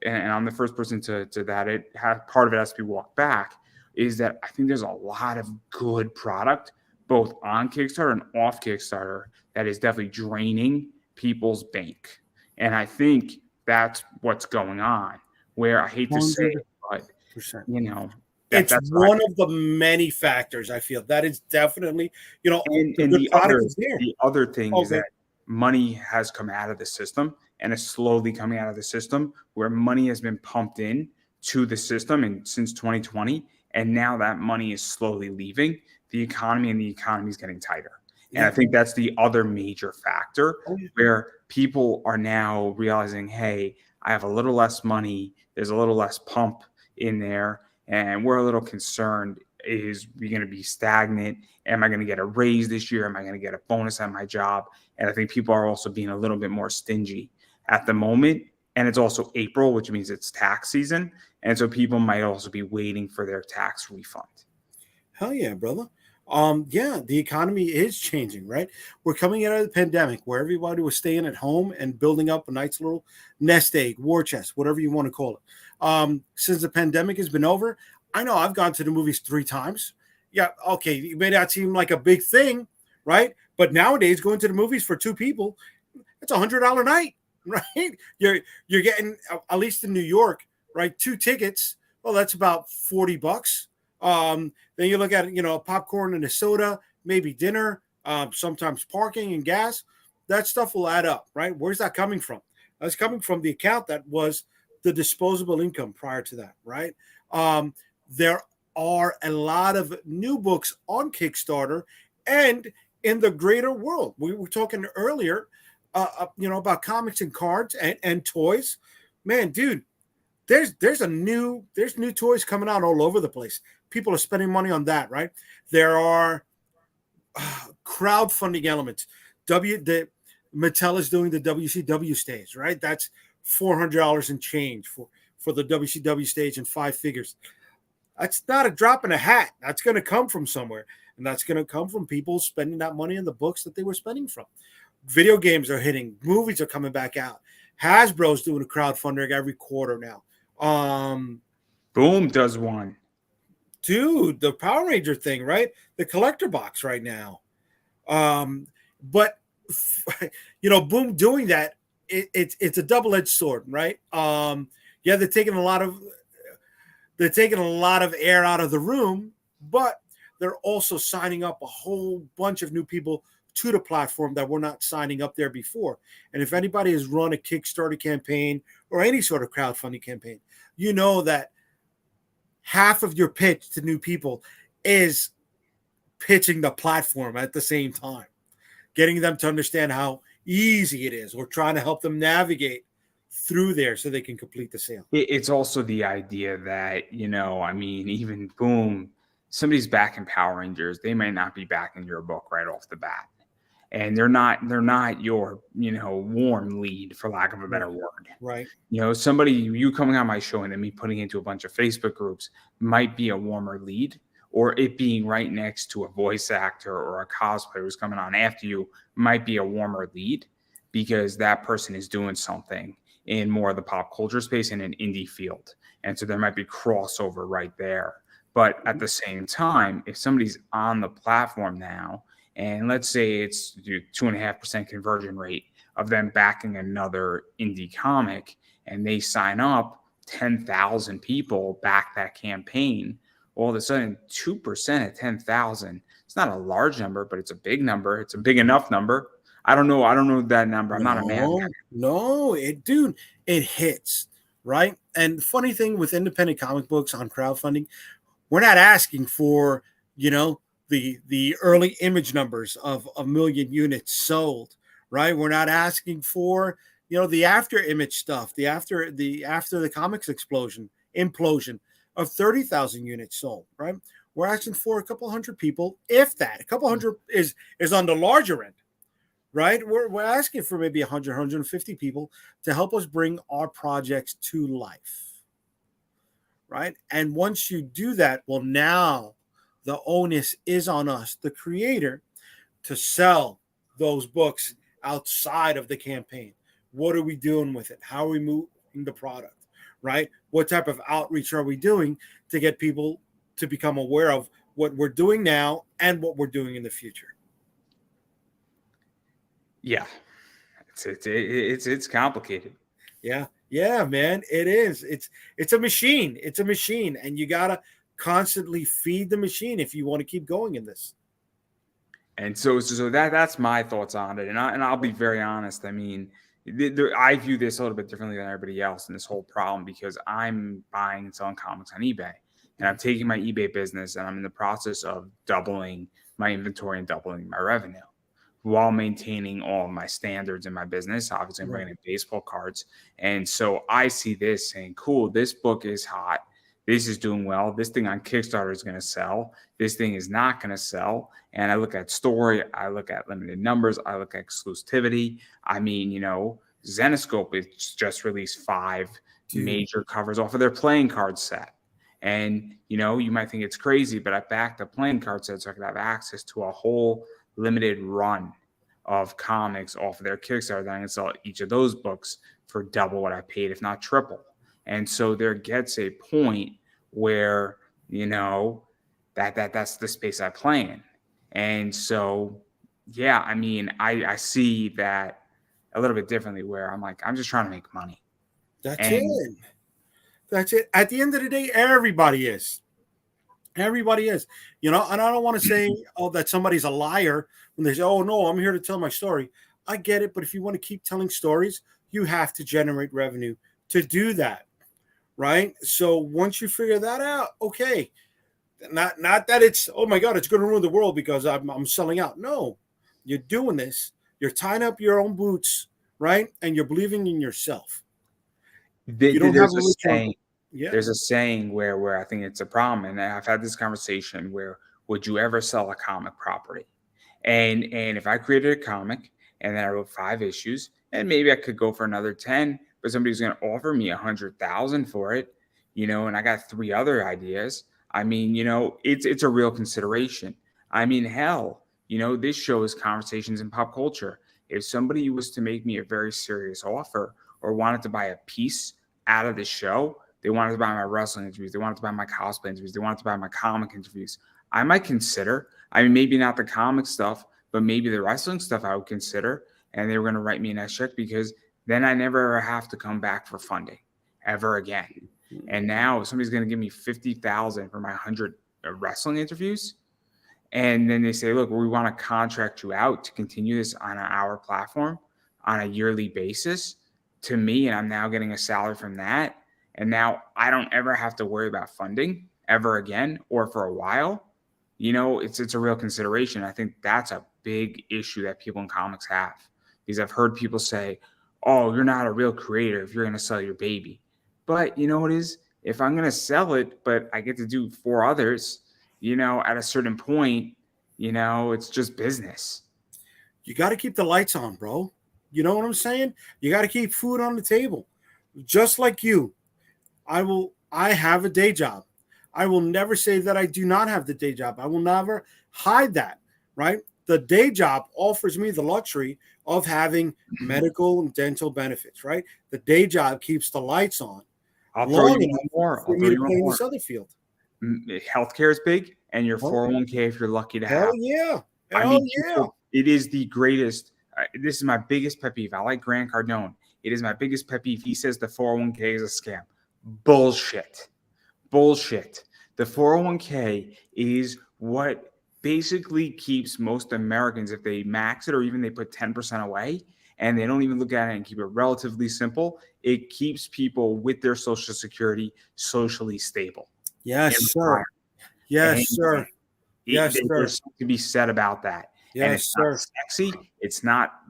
and I'm the first person to that part of it has to be walked back, is that I think there's a lot of good product, both on Kickstarter and off Kickstarter, that is definitely draining people's bank. And I think that's what's going on, where I hate to say it, but, it's one of the many factors. I feel that is definitely, and the other thing is that money has come out of the system and is slowly coming out of the system, where money has been pumped in to the system and since 2020, and now that money is slowly leaving the economy, and the economy is getting tighter. And I think that's the other major factor, where people are now realizing, hey, I have a little less money, there's a little less pump in there, and we're a little concerned. Is we going to be stagnant? Am I going to get a raise this year? Am I going to get a bonus at my job? And I think people are also being a little bit more stingy at the moment. And it's also April, which means it's tax season. And so people might also be waiting for their tax refund. Hell yeah, brother. The economy is changing, right? We're coming out of the pandemic where everybody was staying at home and building up a nice little nest egg, war chest, whatever you want to call it. Since the pandemic has been over, I know I've gone to the movies 3 times. Yeah, okay, it may not seem like a big thing, right? But nowadays, going to the movies for 2 people, it's $100 night, right? You're getting, at least in New York, right, 2 tickets. Well, that's about $40. Then you look at popcorn and a soda, maybe dinner, sometimes parking and gas. That stuff will add up, right? Where's that coming from? That's coming from the account that was the disposable income prior to that, right? There are a lot of new books on Kickstarter and in the greater world. We were talking earlier, about comics and cards and toys. Man, dude, there's new toys coming out all over the place. People are spending money on that, right? There are crowdfunding elements. Mattel is doing the WCW stage, right? That's $400 and change for the WCW stage and 5 figures. That's not a drop in a hat. That's going to come from somewhere. And that's going to come from people spending that money on the books that they were spending from. Video games are hitting, movies are coming back out. Hasbro's doing a crowdfunding every quarter now. Boom does one. Dude, the Power Ranger thing, right? The collector box right now. But Boom doing that, it's a double-edged sword, right? Yeah, they're taking a lot of air out of the room, but they're also signing up a whole bunch of new people to the platform that were not signing up there before. And if anybody has run a Kickstarter campaign or any sort of crowdfunding campaign, you know that half of your pitch to new people is pitching the platform at the same time, getting them to understand how easy it is, or trying to help them navigate through there so they can complete the sale. It's also the idea that, I mean, even Boom, somebody's backing Power Rangers, they might not be backing your book right off the bat. And they're not your, warm lead, for lack of a better word. Right. Somebody, you coming on my show and then me putting into a bunch of Facebook groups might be a warmer lead, or it being right next to a voice actor or a cosplayer who's coming on after you might be a warmer lead, because that person is doing something in more of the pop culture space in an indie field. And so there might be crossover right there. But at the same time, if somebody's on the platform now, and let's say it's 2.5% conversion rate of them backing another indie comic, and they sign up, 10,000 people back that campaign, all of a sudden 2% of 10,000, it's not a large number, but it's a big number. It's a big enough number. I don't know that number. I'm not a math guy. No, it hits, right? And funny thing with independent comic books on crowdfunding, we're not asking for, the early image numbers of 1,000,000 units sold, right? We're not asking for, the after image stuff, the after the comics implosion of 30,000 units sold, right? We're asking for a couple hundred people, if that. A couple hundred is on the larger end, right? We're asking for maybe 100, 150 people to help us bring our projects to life, right? And once you do that, well, now the onus is on us, the creator, to sell those books outside of the campaign. What are we doing with it? How are we moving the product, right? What type of outreach are we doing to get people to become aware of what we're doing now and what we're doing in the future? Yeah, it's complicated. Yeah, man, it is. It's a machine. It's a machine, and you gotta constantly feed the machine if you want to keep going in this. And so that's my thoughts on it. And I'll be very honest. I mean, I view this a little bit differently than everybody else in this whole problem, because I'm buying and selling comics on eBay, and I'm taking my eBay business and I'm in the process of doubling my inventory and doubling my revenue while maintaining all of my standards in my business. Obviously, I'm Right. bringing in baseball cards. And so I see this saying, cool, this book is hot. This is doing well. This thing on Kickstarter is going to sell. This thing is not going to sell. And I look at story, I look at limited numbers, I look at exclusivity. I mean, Zenoscope has just released 5 Dude. major covers off of their playing card set. And, you might think it's crazy, but I backed the playing card set so I could have access to a whole limited run of comics off of their Kickstarter. Then I can sell each of those books for double what I paid, if not triple. And so there gets a point where, that's the space I play in. And so, yeah, I mean, I see that a little bit differently, where I'm like, I'm just trying to make money. That's it. And That's it. At the end of the day, everybody is. Everybody is. And I don't want to say, that somebody's a liar when they say, oh, no, I'm here to tell my story. I get it. But if you want to keep telling stories, you have to generate revenue to do that. Right. So once you figure that out, okay. Not that it's, oh my God, it's going to ruin the world because I'm selling out. No, you're doing this. You're tying up your own boots, right? And you're believing in yourself. You don't have there's a a return. saying Yeah. there's a saying where I think it's a problem, and I've had this conversation where, would you ever sell a comic property? And if I created a comic and then I wrote 5 issues, and maybe I could go for another 10, but somebody's going to offer me 100,000 for it, and I got 3 other ideas, I mean, it's a real consideration. I mean, hell, this show is conversations in pop culture. If somebody was to make me a very serious offer or wanted to buy a piece out of the show, they wanted to buy my wrestling interviews, they wanted to buy my cosplay interviews, they wanted to buy my comic interviews, I might consider. I mean, maybe not the comic stuff, but maybe the wrestling stuff I would consider. And they were going to write me a nice check because then I never have to come back for funding ever again. And now if somebody's going to give me 50,000 for my 100 wrestling interviews, and then they say, look, we want to contract you out to continue this on our platform on a yearly basis to me, and I'm now getting a salary from that. And now I don't ever have to worry about funding ever again or for a while. It's a real consideration. I think that's a big issue that people in comics have, because I've heard people say, oh, you're not a real creator if you're going to sell your baby. But you know what it is? If I'm going to sell it, but I get to do 4 others, at a certain point, it's just business. You got to keep the lights on, bro. You know what I'm saying? You got to keep food on the table. Just like you, I have a day job. I will never say that I do not have the day job. I will never hide that, right? The day job offers me the luxury of having medical and dental benefits, right? The day job keeps the lights on. I'll throw you one more. For me to play in this other field. Healthcare is big, and your 401k if you're lucky to have. Hell yeah. It is the greatest. This is my biggest pet peeve. I like Grant Cardone. It is my biggest pet peeve. He says the 401k is a scam. Bullshit. The 401k is what basically keeps most Americans, if they max it or even they put 10% away and they don't even look at it and keep it relatively simple, it keeps people with their Social Security socially stable. Yes, sir. Yes, sir. Yes, sir. There's something to be said about that. Yes, and it's sir. not sexy. It's not,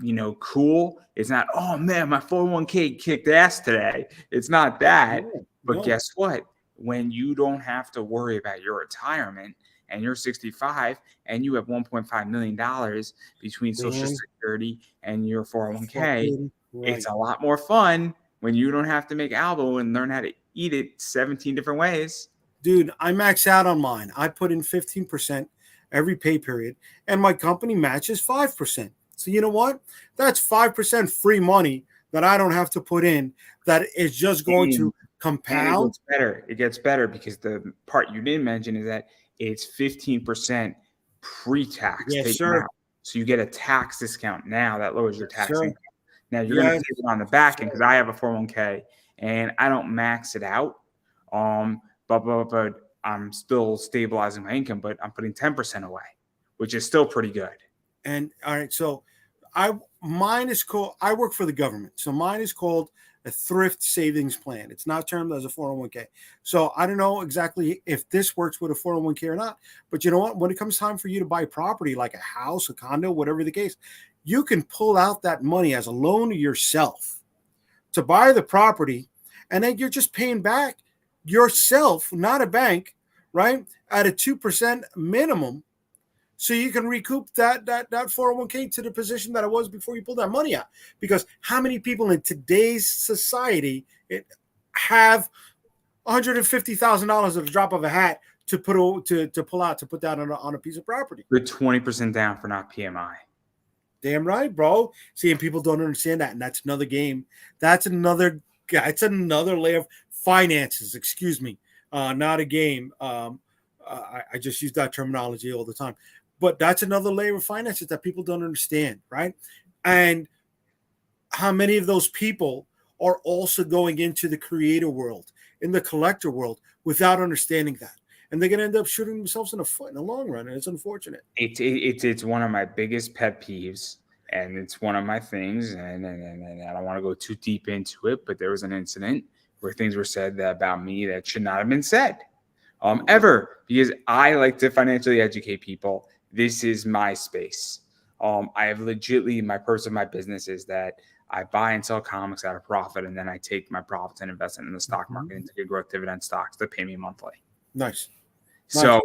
cool. It's not, oh man, my 401k kicked ass today. It's not that. But guess what? When you don't have to worry about your retirement and you're 65 and you have $1.5 million between Social Security and your 401k, it's a lot more fun when you don't have to make albo and learn how to eat it 17 different ways. Dude, I max out on mine. I put in 15% every pay period, and my company matches 5%. So you know what? That's 5% free money that I don't have to put in. That is just going to compound. It gets better because the part you didn't mention is that it's 15% pre-tax. Yes, sir. Out. So you get a tax discount now that lowers your tax income. Now you're going to pay it on the back end, because I have a 401k and I don't max it out. But I'm still stabilizing my income, but I'm putting 10% away, which is still pretty good. And all right, so mine is called, I work for the government. So mine is called a thrift savings plan. It's not termed as a 401k. So I don't know exactly if this works with a 401k or not, but you know what? When it comes time for you to buy property, like a house, a condo, whatever the case, you can pull out that money as a loan to yourself to buy the property. And then you're just paying back yourself, not a bank, right? At a 2% minimum. So you can recoup that 401k to the position that it was before you pulled that money out. Because how many people in today's society have $150,000 at the drop of a hat to put that on a piece of property? With 20% down for not PMI. Damn right, bro. See, and people don't understand that, and that's another game. That's another layer of finances. Excuse me, not a game. I just use that terminology all the time. But that's another layer of finances that people don't understand, right? And how many of those people are also going into the creator world, in the collector world, without understanding that? And they're going to end up shooting themselves in the foot in the long run, and it's unfortunate. It's one of my biggest pet peeves, and it's one of my things, and I don't want to go too deep into it, but there was an incident where things were said about me that should not have been said ever, because I like to financially educate people. This is my space. I have legitimately, my purpose of my business is that I buy and sell comics at a profit, and then I take my profits and invest it in the stock market into good growth dividend stocks that pay me monthly. Nice. So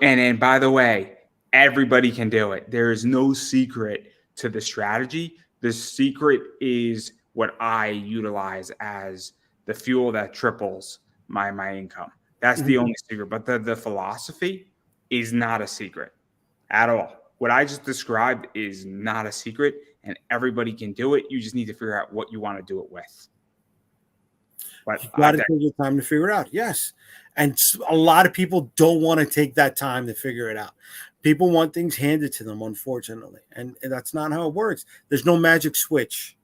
and by the way, everybody can do it. There is no secret to the strategy. The secret is what I utilize as the fuel that triples my income. That's the only secret. But the philosophy is not a secret at all. What I just described is not a secret, and everybody can do it. You just need to figure out what you want to do it with. But You got to take your time to figure it out. Yes. And a lot of people don't want to take that time to figure it out. People want things handed to them, unfortunately. And that's not how it works. There's no magic switch.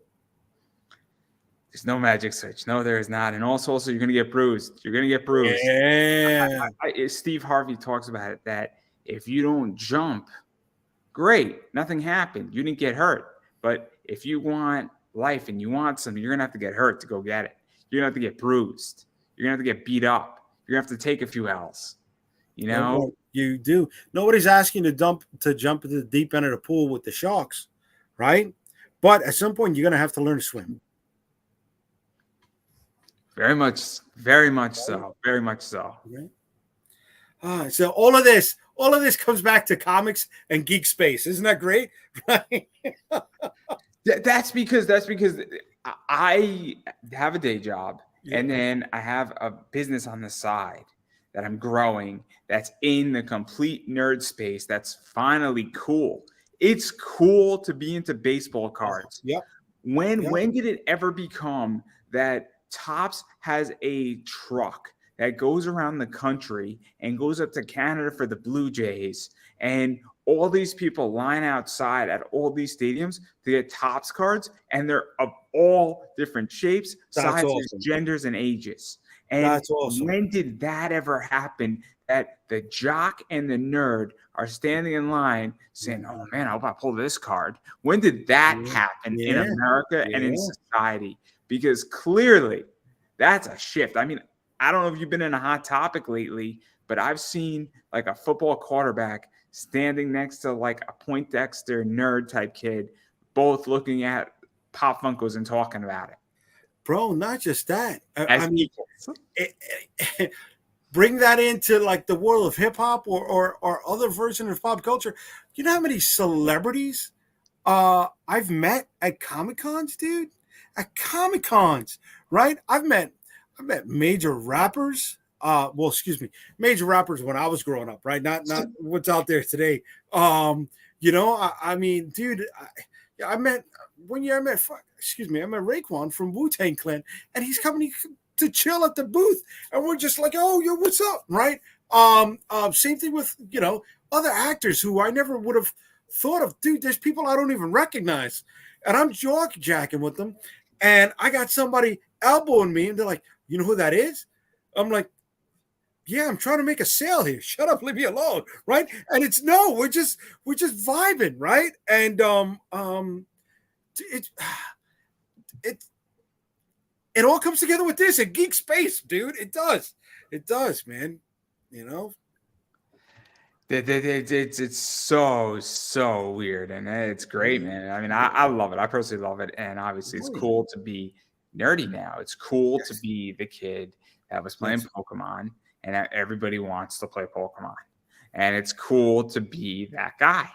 There's no magic switch. No, there is not. And also, you're going to get bruised. You're going to get bruised. Yeah. Steve Harvey talks about it, that if you don't jump, great, nothing happened. You didn't get hurt. But if you want life and you want something, you're going to have to get hurt to go get it. You're going to have to get bruised. You're going to have to get beat up. You're going to have to take a few L's. You know? You do. Nobody's asking to jump into the deep end of the pool with the sharks, right? But at some point, you're going to have to learn to swim. Very much so. Very much so. Okay. So all of this comes back to comics and geek space. Isn't that great? Right? That's because I have a day job, and then I have a business on the side that I'm growing that's in the complete nerd space. That's finally cool. It's cool to be into baseball cards. Yep. When did it ever become that Topps has a truck that goes around the country and goes up to Canada for the Blue Jays, and all these people line outside at all these stadiums to get Topps cards, and they're of all different shapes, sizes, genders, and ages. And that's awesome. When did that ever happen, that the jock and the nerd are standing in line saying, oh man, I hope I pull this card? When did that happen in America and in society? Because clearly that's a shift. I mean, I don't know if you've been in a hot topic lately, but I've seen like a football quarterback standing next to like a Poindexter nerd type kid, both looking at Pop Funkos and talking about it. Bro, not just that. I mean, bring that into like the world of hip hop or other version of pop culture. You know how many celebrities I've met at Comic Cons, dude? At Comic Cons, right? I've met major rappers. Major rappers when I was growing up, right? Not what's out there today. I mean, dude, I met Raekwon from Wu-Tang Clan, and he's coming to chill at the booth, and we're just like, oh, yo, what's up, right? Same thing with other actors who I never would have thought of. Dude, there's people I don't even recognize, and I'm jacking with them, and I got somebody elbowing me, and they're like, you know who that is? I'm like, yeah, I'm trying to make a sale here. Shut up, leave me alone, right? And it's no, we're just vibing, right? And it all comes together with this at Geek Space, dude. It does, man. It's so weird, and it's great, man. I mean, I love it. I personally love it, and obviously, it's cool to be nerdy now. It's cool to be the kid that was playing Pokemon, and everybody wants to play Pokemon, and it's cool to be that guy,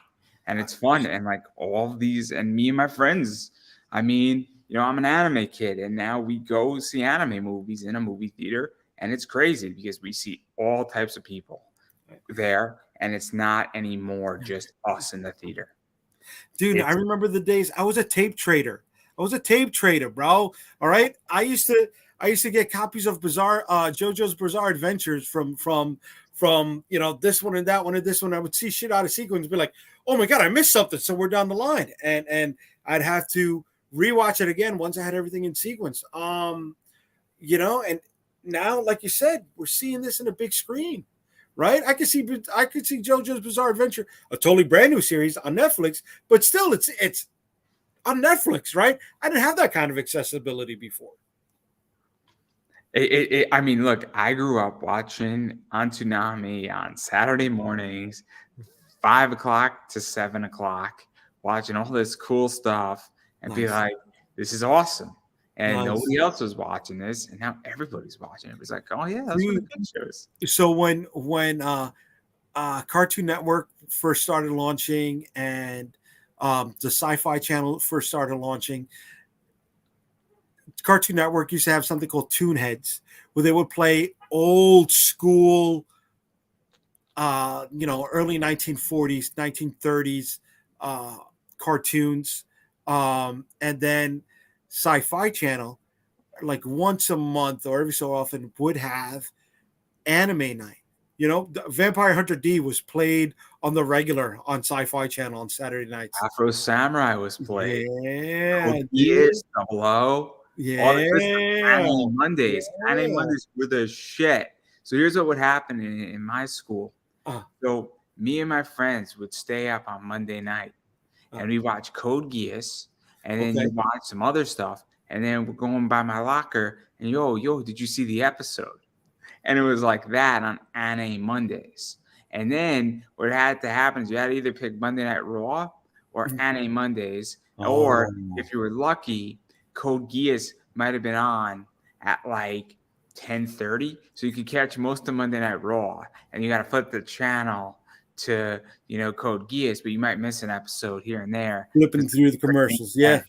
and it's fun, and like all of these, and me and my friends. I mean, I'm an anime kid, and now we go see anime movies in a movie theater, and it's crazy because we see all types of people there, and it's not anymore just us in the theater. Dude, I remember the days. I was a tape trader, bro. All right, I used to get copies of JoJo's Bizarre Adventures from this one and that one and this one. I would see shit out of sequence and be like, oh my god, I missed something. So we're down the line, and I'd have to rewatch it again once I had everything in sequence. And now, like you said, we're seeing this in a big screen, right? I could see JoJo's Bizarre Adventure, a totally brand new series on Netflix, but still, it's on Netflix, right? I didn't have that kind of accessibility before. I mean, look, I grew up watching on Toonami on Saturday mornings, 5 o'clock to 7 o'clock, watching all this cool stuff and be like, this is awesome. And nobody else was watching this, and now everybody's watching it. It was like, oh yeah, that's what the good shows. So when Cartoon Network first started launching, and the Sci-Fi Channel first started launching, Cartoon Network used to have something called Toon Heads, where they would play old school, early 1940s, 1930s cartoons. And then Sci-Fi Channel, like once a month or every so often, would have anime night. Vampire Hunter D was played on the regular on Sci-Fi Channel on Saturday nights. Afro Samurai was played. Yeah, Code dude. Geass, Double O, all the good stuff. Yeah. Anime Mondays. Anime Yeah. Mondays were the shit. So here's what would happen in my school. Uh, So me and my friends would stay up on Monday night and we watch Code Geass, and then okay. you watch some other stuff, and then we're going by my locker and yo, did you see the episode? And it was like that on Anime Mondays. And then what had to happen is you had to either pick Monday Night Raw or Anime Mondays, or if you were lucky, Code Geass might have been on at like 10:30, so you could catch most of Monday Night Raw, and you got to flip the channel to Code Geass, but you might miss an episode here and there. Flipping through the commercials, yeah.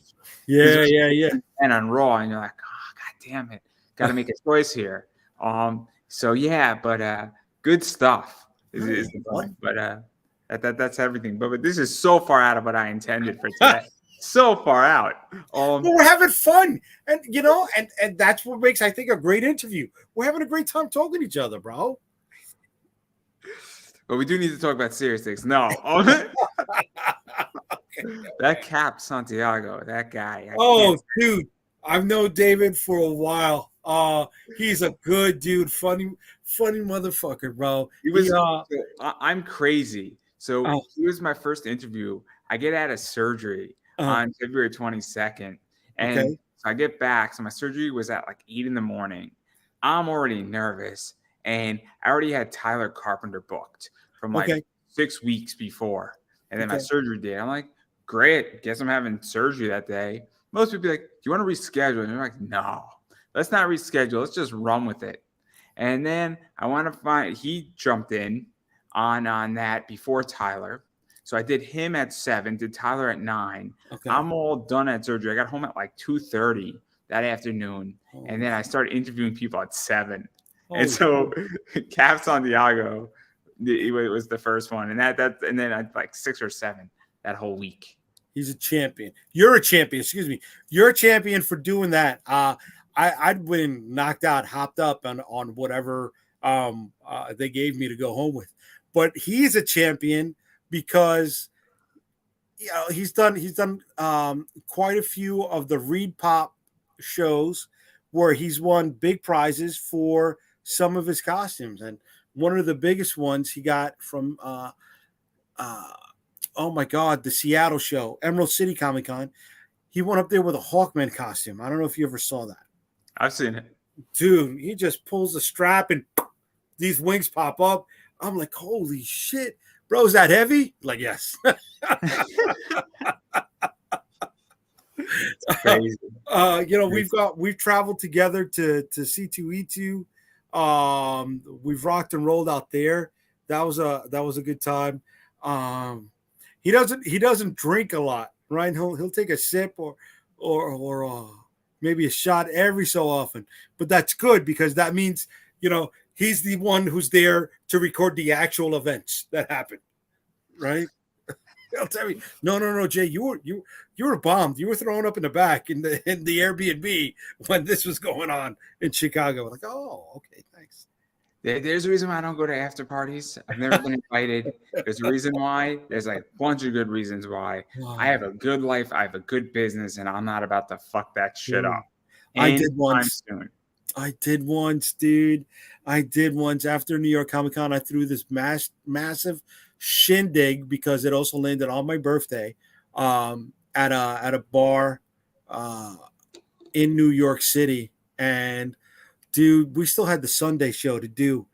And on Raw, and you're like, oh, god damn it, got to make a choice here. So yeah, but good stuff is the point. But that's everything. But this is so far out of what I intended for today. So far out. Well, we're having fun, and and that's what makes, I think, a great interview. We're having a great time talking to each other, bro. But we do need to talk about serious things. No. That Cap Santiago, that guy. Dude, I've known David for a while. He's a good dude, funny motherfucker, bro. I'm crazy. So he was my first interview. I get out of surgery on February 22nd, and so I get back. So my surgery was at like 8 a.m. I'm already nervous, and I already had Tyler Carpenter booked from like 6 weeks before, and then my surgery date. I'm like, great, guess I'm having surgery that day. Most people be like, do you want to reschedule? And I'm like, no, let's not reschedule. Let's just run with it. And then he jumped in on that before Tyler. So I did him at 7, did Tyler at 9. I'm all done at surgery. I got home at like 2:30 that afternoon. And then I started interviewing people at 7. And so Cap Santiago, it was the first one. And then at like 6 or 7 that whole week. He's a champion. You're a champion. Excuse me. You're a champion for doing that. I'd been knocked out, hopped up on whatever they gave me to go home with. But he's a champion because he's done quite a few of the Reed Pop shows where he's won big prizes for some of his costumes. And one of the biggest ones he got from oh my God, the Seattle show, Emerald City Comic Con. He went up there with a Hawkman costume. I don't know if you ever saw that. I've seen it. Dude, he just pulls the strap and these wings pop up. I'm like, holy shit. Bro, is that heavy? Like, yes. It's crazy. We've traveled together to C2E2. We've rocked and rolled out there. That was a good time. He doesn't drink a lot, right? He'll take a sip or maybe a shot every so often, but that's good because that means he's the one who's there to record the actual events that happen, right? He'll tell me, no, Jay, you were bombed. You were thrown up in the back in the Airbnb when this was going on in Chicago. I'm like, oh, okay, thanks. There's a reason why I don't go to after parties. I've never been invited. There's a reason why. There's like a bunch of good reasons why. Wow. I have a good life. I have a good business, and I'm not about to fuck that shit up. I did once, dude. I did once after New York Comic Con. I threw this massive shindig because it also landed on my birthday at a bar in New York City. And dude, we still had the Sunday show to do.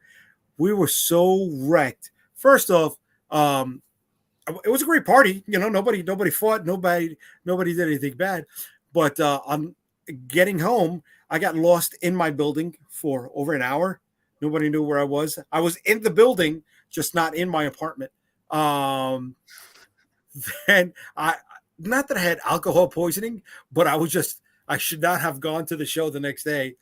We were so wrecked. First off, it was a great party. Nobody fought. Nobody did anything bad. But on getting home, I got lost in my building for over an hour. Nobody knew where I was. I was in the building, just not in my apartment. Then not that I had alcohol poisoning, but I should not have gone to the show the next day.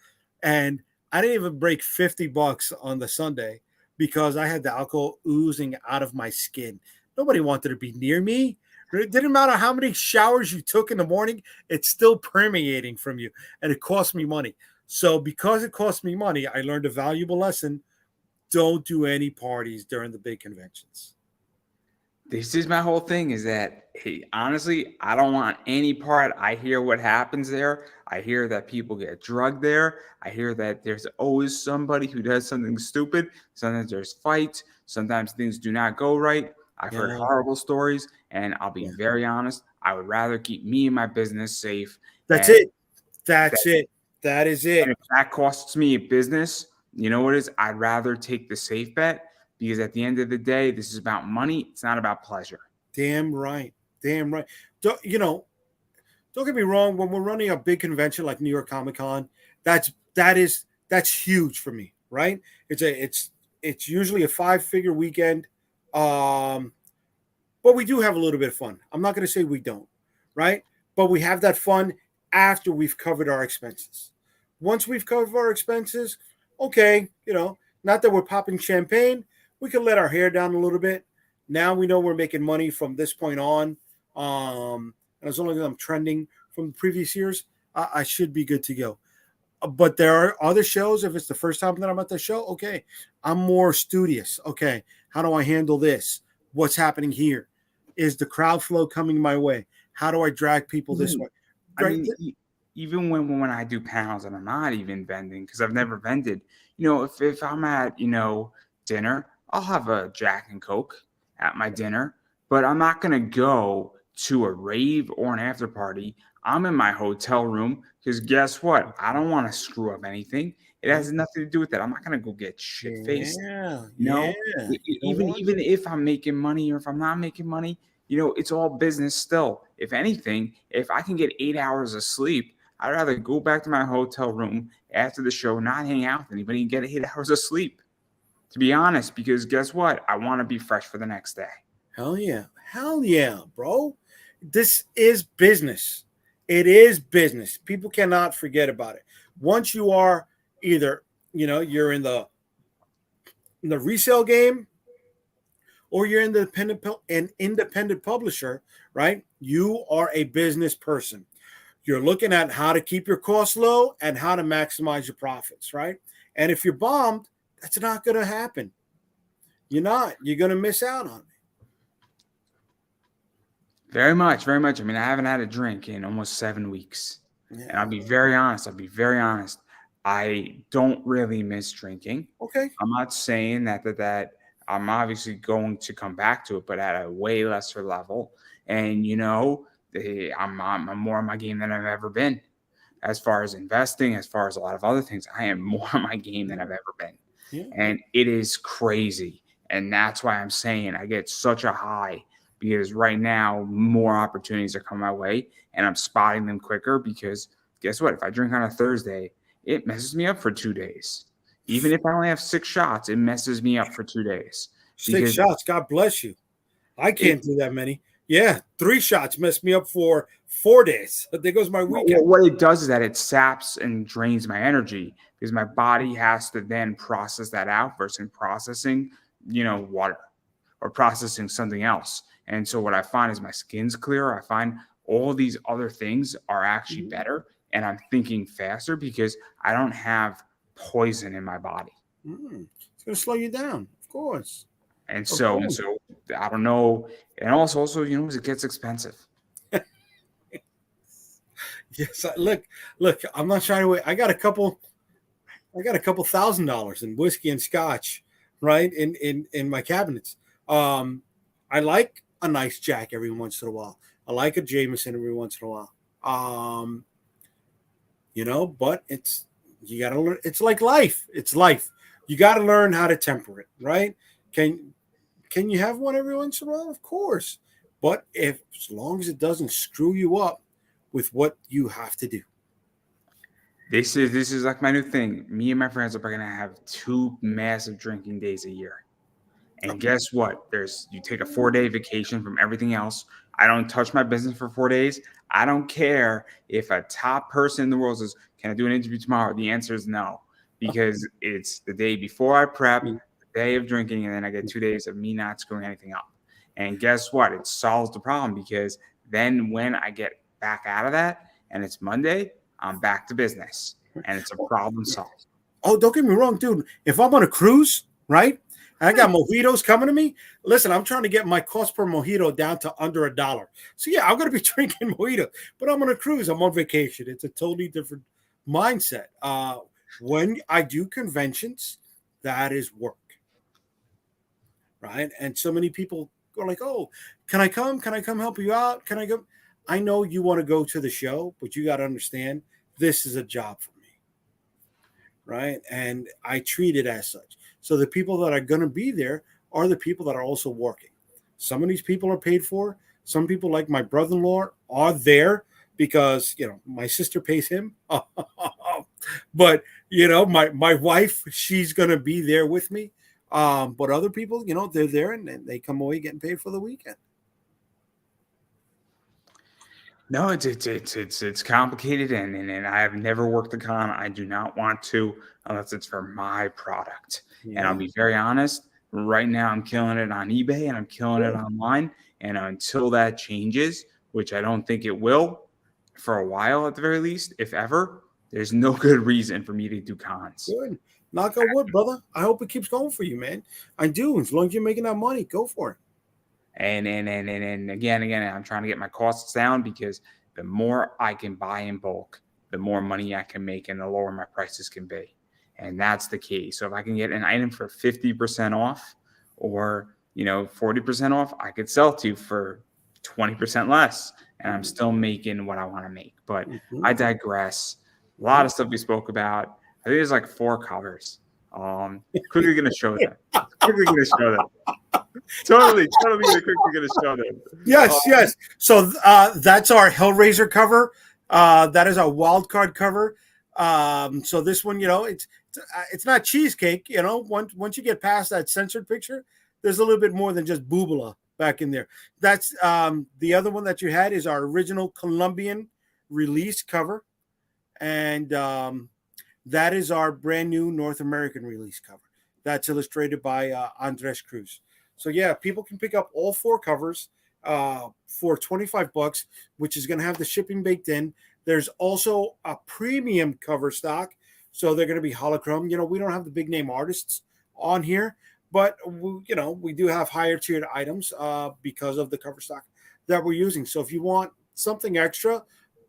And I didn't even break $50 on the Sunday because I had the alcohol oozing out of my skin. Nobody wanted to be near me. It didn't matter how many showers you took in the morning, it's still permeating from you, and it cost me money. So, because it cost me money, I learned a valuable lesson. Don't do any parties during the big conventions. This is my whole thing is that, hey, honestly, I don't want any part. I hear what happens there. I hear that people get drugged there. I hear that there's always somebody who does something stupid. Sometimes there's fights. Sometimes things do not go right. I've heard Yeah, horrible stories, and I'll be yeah. very honest. I would rather keep me and my business safe. That's And it. that, That's it. That is and it. if that costs me a business, you know what it is? I'd rather take the safe bet because at the end of the day, this is about money. It's not about pleasure. Damn right. Damn right. Don't get me wrong. When we're running a big convention like New York Comic Con, that's huge for me, right? It's usually a 5-figure weekend, um, but we do have a little bit of fun. I'm not going to say we don't, right? But we have that fun after we've covered our expenses. Once we've covered our expenses, okay, not that we're popping champagne, we can let our hair down a little bit. Now we know we're making money from this point on. And as long as I'm trending from the previous years, I should be good to go. But there are other shows. If it's the first time that I'm at the show, okay, I'm more studious. Okay, how do I handle this? What's happening here? Is the crowd flow coming my way? How do I drag people this way? I Right? mean, even when I do panels and I'm not even vending because I've never vended, if I'm at, dinner, I'll have a Jack and Coke at my dinner, but I'm not going to go to a rave or an after party. I'm in my hotel room because guess what? I don't want to screw up anything. It has nothing to do with that. I'm not going to go get shit faced. Yeah, You yeah. know, You don't even want even if I'm making money or if I'm not making money, it's all business still. If anything, if I can get 8 hours of sleep, I'd rather go back to my hotel room after the show, not hang out with anybody, and get 8 hours of sleep. To be honest, because guess what? I want to be fresh for the next day. Hell yeah. Hell yeah, bro. This is business. It is business. People cannot forget about it. Once you are either, you're in the resale game or you're an independent publisher, right? You are a business person. You're looking at how to keep your costs low and how to maximize your profits, right? And if you're bombed, that's not going to happen. You're not. You're going to miss out on it. Very much, very much. I mean, I haven't had a drink in almost 7 weeks. And I'll Yeah. be very honest. I'll be very honest. I don't really miss drinking. Okay. I'm not saying that I'm obviously going to come back to it, but at a way lesser level. And I'm more on my game than I've ever been. As far as investing, as far as a lot of other things, I am more on my game than Yeah. I've ever been. Yeah. And it is crazy. And that's why I'm saying I get such a high because right now more opportunities are coming my way and I'm spotting them quicker because guess what? If I drink on a Thursday, it messes me up for 2 days. Even if I only have 6 shots, it messes me up for 2 days 6 because shots. God bless you. I it can't do that many. Yeah, 3 shots messed me up for 4 days. There goes my weekend. what it does is that it saps and drains my energy because my body has to then process that out versus processing, water or processing something else. And so what I find is my skin's clearer. I find all these other things are actually Mhm. better and I'm thinking faster because I don't have poison in my body. It's going to slow you down, of course. And Of so, and course. so I don't know. And also, it gets expensive. Yes. Look. I'm not trying to wait. I got a couple $1,000 in whiskey and scotch, right? In my cabinets. I like a nice Jack every once in a while. I like a Jameson every once in a while. But you gotta learn. It's like life. It's life. You gotta learn how to temper it, right? Can can you have one every once in a while? Of course. But if as long as it doesn't screw you up with what you have to do. This is like my new thing. Me and my friends are going to have 2 massive drinking days a year. And guess what? You take a 4 day vacation from everything else. I don't touch my business for 4 days. I don't care if a top person in the world says, "Can I do an interview tomorrow?" The answer is no. because it's the day before I prep, the day of drinking, and then I get 2 days of me not screwing anything up. And guess what? It solves the problem, because then when I get back out of that and it's Monday, I'm back to business and it's a problem solved. Oh, don't get me wrong, dude. If I'm on a cruise, right, and I got mojitos coming to me, listen, I'm trying to get my cost per mojito down to under $1. So yeah, I'm gonna be drinking mojitos, but I'm on a cruise. I'm on vacation. It's a totally different mindset. When I do conventions, that is work, right? And so many people go like, "Oh, can I come? Can I come help you out? Can I go?" I know you want to go to the show, but you got to understand this is a job for me, right? And I treat it as such. So the people that are going to be there are the people that are also working. Some of these people are paid for. Some people, like my brother-in-law, are there because my sister pays him. But my wife, she's going to be there with me. But other people, they're there and they come away getting paid for the weekend. No, it's complicated, and I have never worked a con. I do not want to unless it's for my product. And I'll be very honest. Right now, I'm killing it on eBay and I'm killing it online. And until that changes, which I don't think it will, for a while at the very least, if ever, there's no good reason for me to do cons. Good. Knock on wood, brother. I hope it keeps going for you, man. I do. As long as you're making that money, go for it. And again, I'm trying to get my costs down, because the more I can buy in bulk, the more money I can make and the lower my prices can be. And that's the key. So if I can get an item for 50% off or 40% off, I could sell to for 20% less, and I'm still making what I want to make. But I digress. A lot of stuff we spoke about. I think there's like 4 covers. Quickly gonna show them. Totally quickly gonna show them. Yes. So that's our Hellraiser cover. That is our wild card cover. So this one, it's not cheesecake. Once you get past that censored picture, there's a little bit more than just boobala back in there. That's the other one that you had is our original Colombian release cover, and that is our brand new North American release cover. That's illustrated by Andres Cruz. So yeah, people can pick up all 4 covers for $25, which is going to have the shipping baked in. There's also a premium cover stock, so they're going to be holochrome. We don't have the big name artists on here, but we do have higher tiered items because of the cover stock that we're using. So if you want something extra,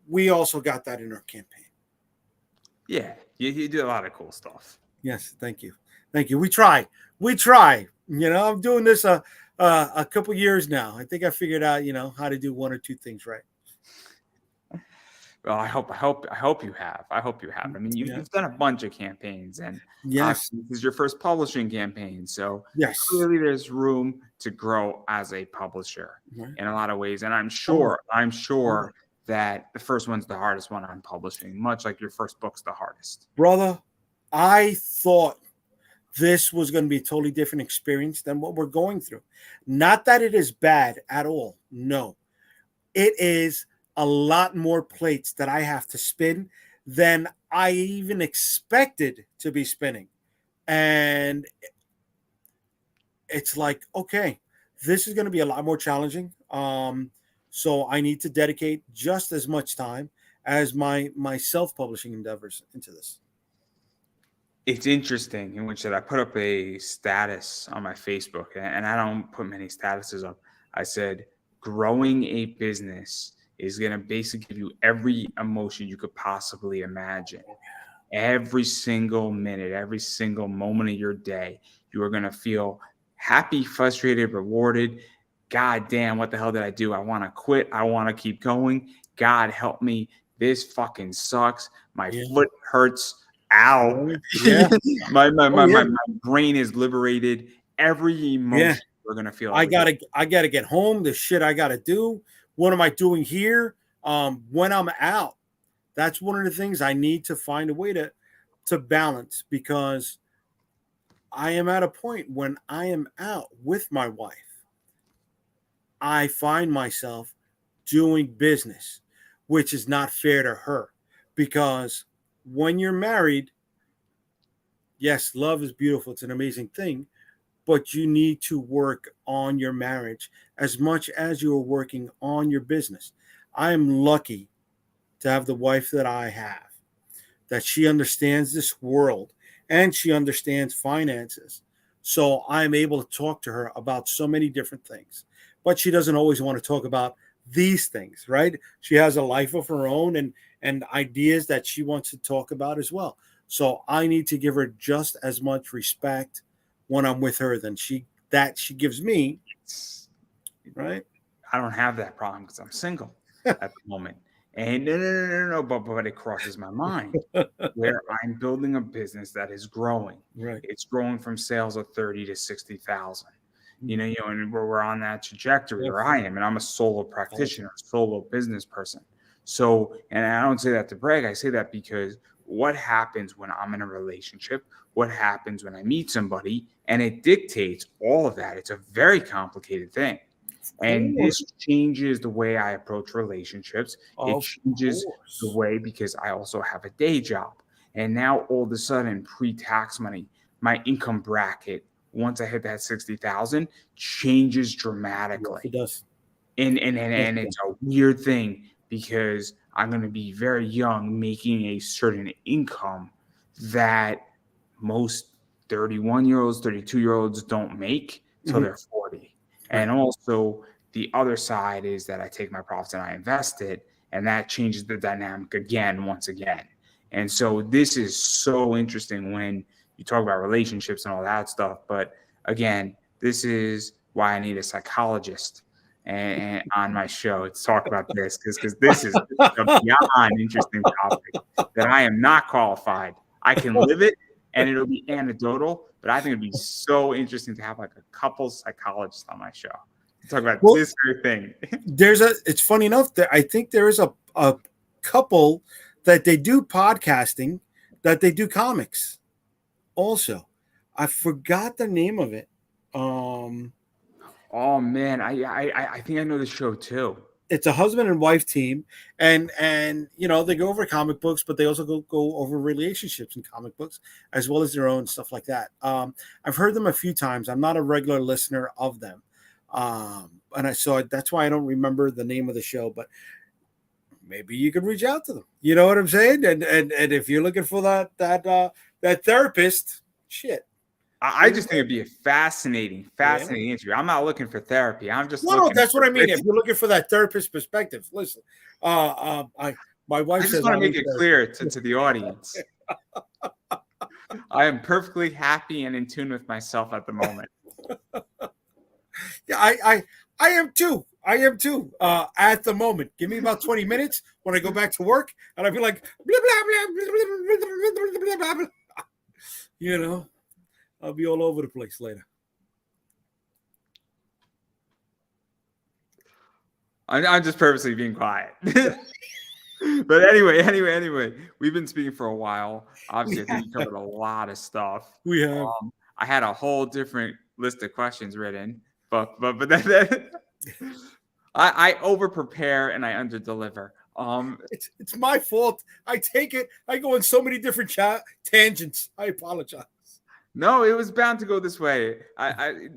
we also got that in our campaign. Yeah, you do a lot of cool stuff. Yes, thank you. We try. I'm doing this a couple years now. I think I figured out how to do 1 or 2 things right. Well, I hope you have. I mean, you've done a bunch of campaigns, and yes, this is your first publishing campaign, so yes, clearly there's room to grow as a publisher in a lot of ways. And I'm sure that the first one's the hardest one on publishing, much like your first book's the hardest. Brother, I thought this was going to be a totally different experience than what we're going through. Not that it is bad at all. No, it is a lot more plates that I have to spin than I even expected to be spinning. And it's like, okay, this is going to be a lot more challenging. So I need to dedicate just as much time as my self-publishing endeavors into this. It's interesting in which that I put up a status on my Facebook, and I don't put many statuses up. I said, growing a business is going to basically give you every emotion you could possibly imagine. Every single minute, every single moment of your day, you are going to feel happy, frustrated, rewarded. God damn, what the hell did I do? I want to quit. I want to keep going. God help me. This fucking sucks. My foot hurts. Ow. Yeah. my brain is liberated. Every emotion we're going to feel. I gotta get home. The shit I gotta do. What am I doing here? When I'm out, that's one of the things I need to find a way to balance, because I am at a point when I am out with my wife, I find myself doing business, which is not fair to her, because when you're married, Yes, love is beautiful. It's an amazing thing, but you need to work on your marriage as much as you are working on your business. I am lucky to have the wife that I have, that she understands this world and she understands finances. So I'm able to talk to her about so many different things. But she doesn't always want to talk about these things, right? She has a life of her own and ideas that she wants to talk about as well. So I need to give her just as much respect when I'm with her than she gives me, It's, right? I don't have that problem because I'm single at the moment. And no, but it crosses my mind where I'm building a business that is growing. Right. It's growing from sales of 30 to 60,000. Mm. And we're on that trajectory, Yes. or I am, and I'm a solo Awesome. practitioner, solo business person. So, and I don't say that to brag, I say that because what happens when I'm in a relationship, what happens when I meet somebody, and it dictates all of that. It's a very complicated thing. Of And course. this changes the way I approach relationships. It Of changes the course. way because I also have a day job. And now all of a sudden, pre-tax money, my income bracket, once I hit that 60,000, changes Yes, it dramatically. does. Yes, And it it's does. a weird thing because I'm going to be very young making a certain income that most 31-year-olds, 32-year-olds don't make till Mhm. they're 40. Right. And also the other side is that I take my profits and I invest it, and that changes the dynamic again, once again. And so this is so interesting when you talk about relationships and all that stuff. But again, this is why I need a psychologist and on my show to talk about this because this is a beyond interesting topic that I am not qualified. I can live it and it'll be anecdotal, but I think it'd be so interesting to have like a couple psychologists on my show to talk about Well, this very thing. it's funny enough that I think there is a couple that they do podcasting, that they do comics also. I forgot the name of it. Um, Oh man, I think I know the show too. it's a husband and wife team, and they go over comic books, but they also go over relationships in comic books as well as their own stuff like that. I've heard them a few times. I'm not a regular listener of them, and that's why I don't remember the name of the show. But maybe you could reach out to them. You know what I'm saying? And if you're looking for that therapist, shit. I just think it'd be a fascinating, Yeah. fascinating interview. I'm not looking for therapy. I'm just No, looking that's what for I mean. If you're looking for that therapist perspective, listen. I my wife I just says want to I make need it therapy. clear to the audience. I am perfectly happy and in tune with myself at the moment. Yeah, I am too. I am too. At the moment, give me about 20 minutes when I go back to work, and I'll be like, blah, blah, blah, blah, blah, blah, blah, blah. I'll be all over the place later. I'm just purposely being quiet. But anyway, we've been speaking for a while. Obviously, I think we covered a lot of stuff. We have. I had a whole different list of questions written, but then I over prepare and I under deliver. It's my fault. I take it. I go in so many different tangents. I apologize. No, it was bound to go this way.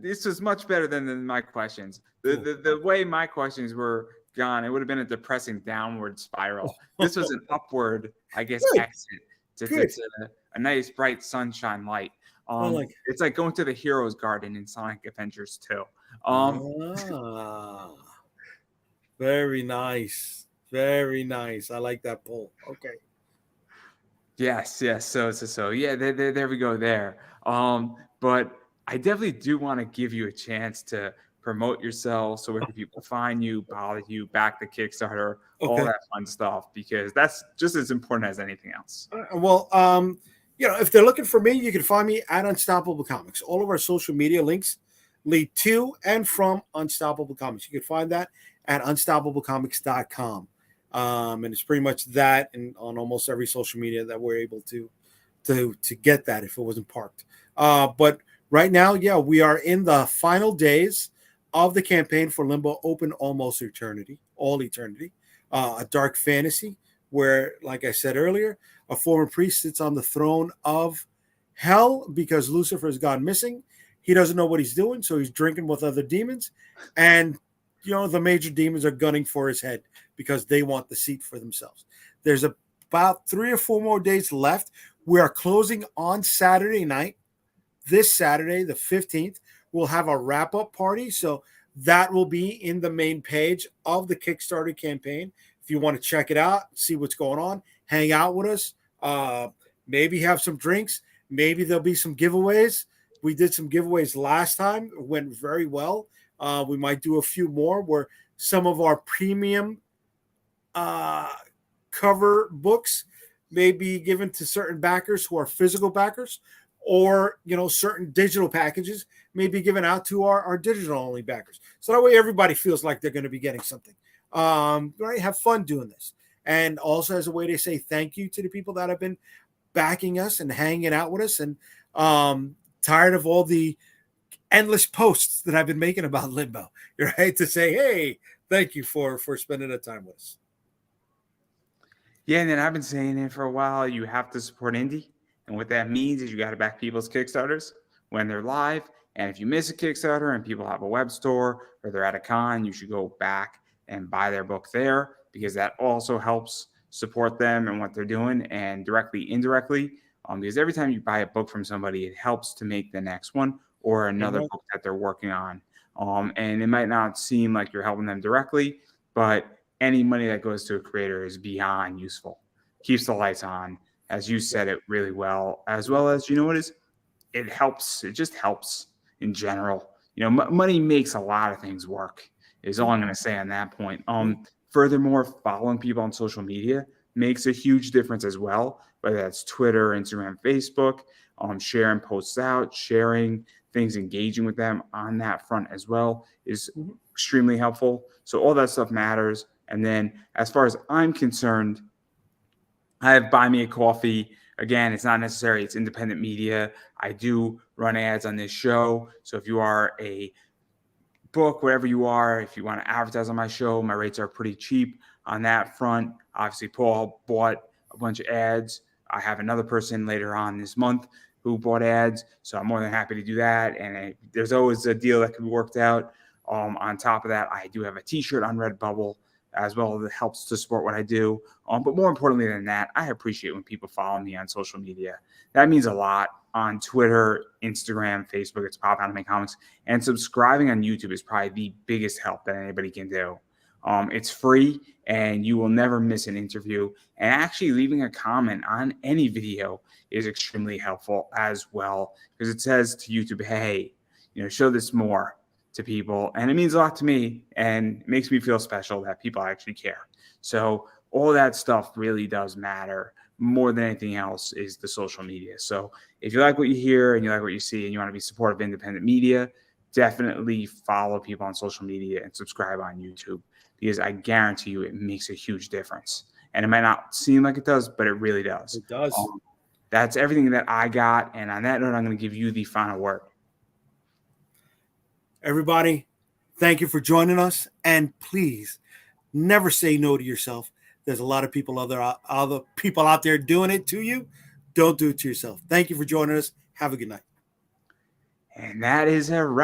This was much better than my questions. Cool. The way my questions were gone, it would have been a depressing downward spiral. This was an upward, I guess, Good. exit Good. to a nice bright sunshine light. I like it. It's like going to the hero's garden in Sonic Adventures 2. Ah, very nice. Very nice. I like that poll. Okay. Yes. So yeah, there we go there. But I definitely do want to give you a chance to promote yourself. So where can people find you, bother you, back the Kickstarter, all Okay. that fun stuff, because that's just as important as anything else. Well, if they're looking for me, you can find me at Unstoppable Comics. All of our social media links lead to and from Unstoppable Comics. You can find that at unstoppablecomics.com. And it's pretty much that, and on almost every social media that we're able to get that if it wasn't parked. But right now, yeah, we are in the final days of the campaign for Limbo Open Almost Eternity, All Eternity, a dark fantasy where, like I said earlier, a former priest sits on the throne of Hell, because Lucifer's gone missing. He doesn't know what he's doing, so he's drinking with other demons. And, the major demons are gunning for his head because they want the seat for themselves. There's about 3 or 4 more days left. We are closing on Saturday night. This Saturday, the 15th, we'll have a wrap-up party. So that will be in the main page of the Kickstarter campaign. If you want to check it out, see what's going on, hang out with us, maybe have some drinks. Maybe there'll be some giveaways. We did some giveaways last time. It went very well. We might do a few more where some of our premium cover books may be given to certain backers who are physical backers, or certain digital packages may be given out to our digital only backers. So that way everybody feels like they're going to be getting something. Right? Have fun doing this. And also as a way to say thank you to the people that have been backing us and hanging out with us, and tired of all the endless posts that I've been making about Limbo, right? To say, hey, thank you for spending the time with us. Yeah, and then I've been saying it for a while. You have to support indie. And what that means is you got to back people's Kickstarters when they're live. And if you miss a Kickstarter and people have a web store or they're at a con, you should go back and buy their book there, because that also helps support them and what they're doing, and directly, indirectly. Because every time you buy a book from somebody, it helps to make the next one or another book that they're working on. And it might not seem like you're helping them directly, but any money that goes to a creator is beyond useful. Keeps the lights on, as you said it really well as it helps. It just helps in general. Money makes a lot of things work, is all I'm going to say on that point. Furthermore, following people on social media makes a huge difference as well, whether that's Twitter, Instagram, Facebook, sharing posts out, sharing things, engaging with them on that front as well is extremely helpful. So all that stuff matters. And then as far as I'm concerned, I have Buy Me a Coffee. Again, it's not necessary. It's independent media. I do run ads on this show. So if you are a book, whatever you are, if you want to advertise on my show, my rates are pretty cheap on that front. Obviously, Paul bought a bunch of ads. I have another person later on this month who bought ads. So I'm more than happy to do that. And there's always a deal that can be worked out. On top of that, I do have a t-shirt on Redbubble as well that helps to support what I do. But more importantly than that, I appreciate when people follow me on social media. That means a lot. On Twitter, Instagram, Facebook, it's Pop Anime Comics. And subscribing on YouTube is probably the biggest help that anybody can do. It's free, and you will never miss an interview. And actually leaving a comment on any video is extremely helpful as well, because it says to YouTube, hey, show this more to people. And it means a lot to me, and it makes me feel special that people actually care. So all that stuff really does matter. More than anything else is the social media. So if you like what you hear and you like what you see and you want to be supportive of independent media, definitely follow people on social media and subscribe on YouTube, because I guarantee you it makes a huge difference. And it might not seem like it does, but it really does. It does. That's everything that I got. And on that note, I'm going to give you the final word. Everybody, thank you for joining us. And please never say no to yourself. There's a lot of people, other people out there doing it to you. Don't do it to yourself. Thank you for joining us. Have a good night. And that is a wrap.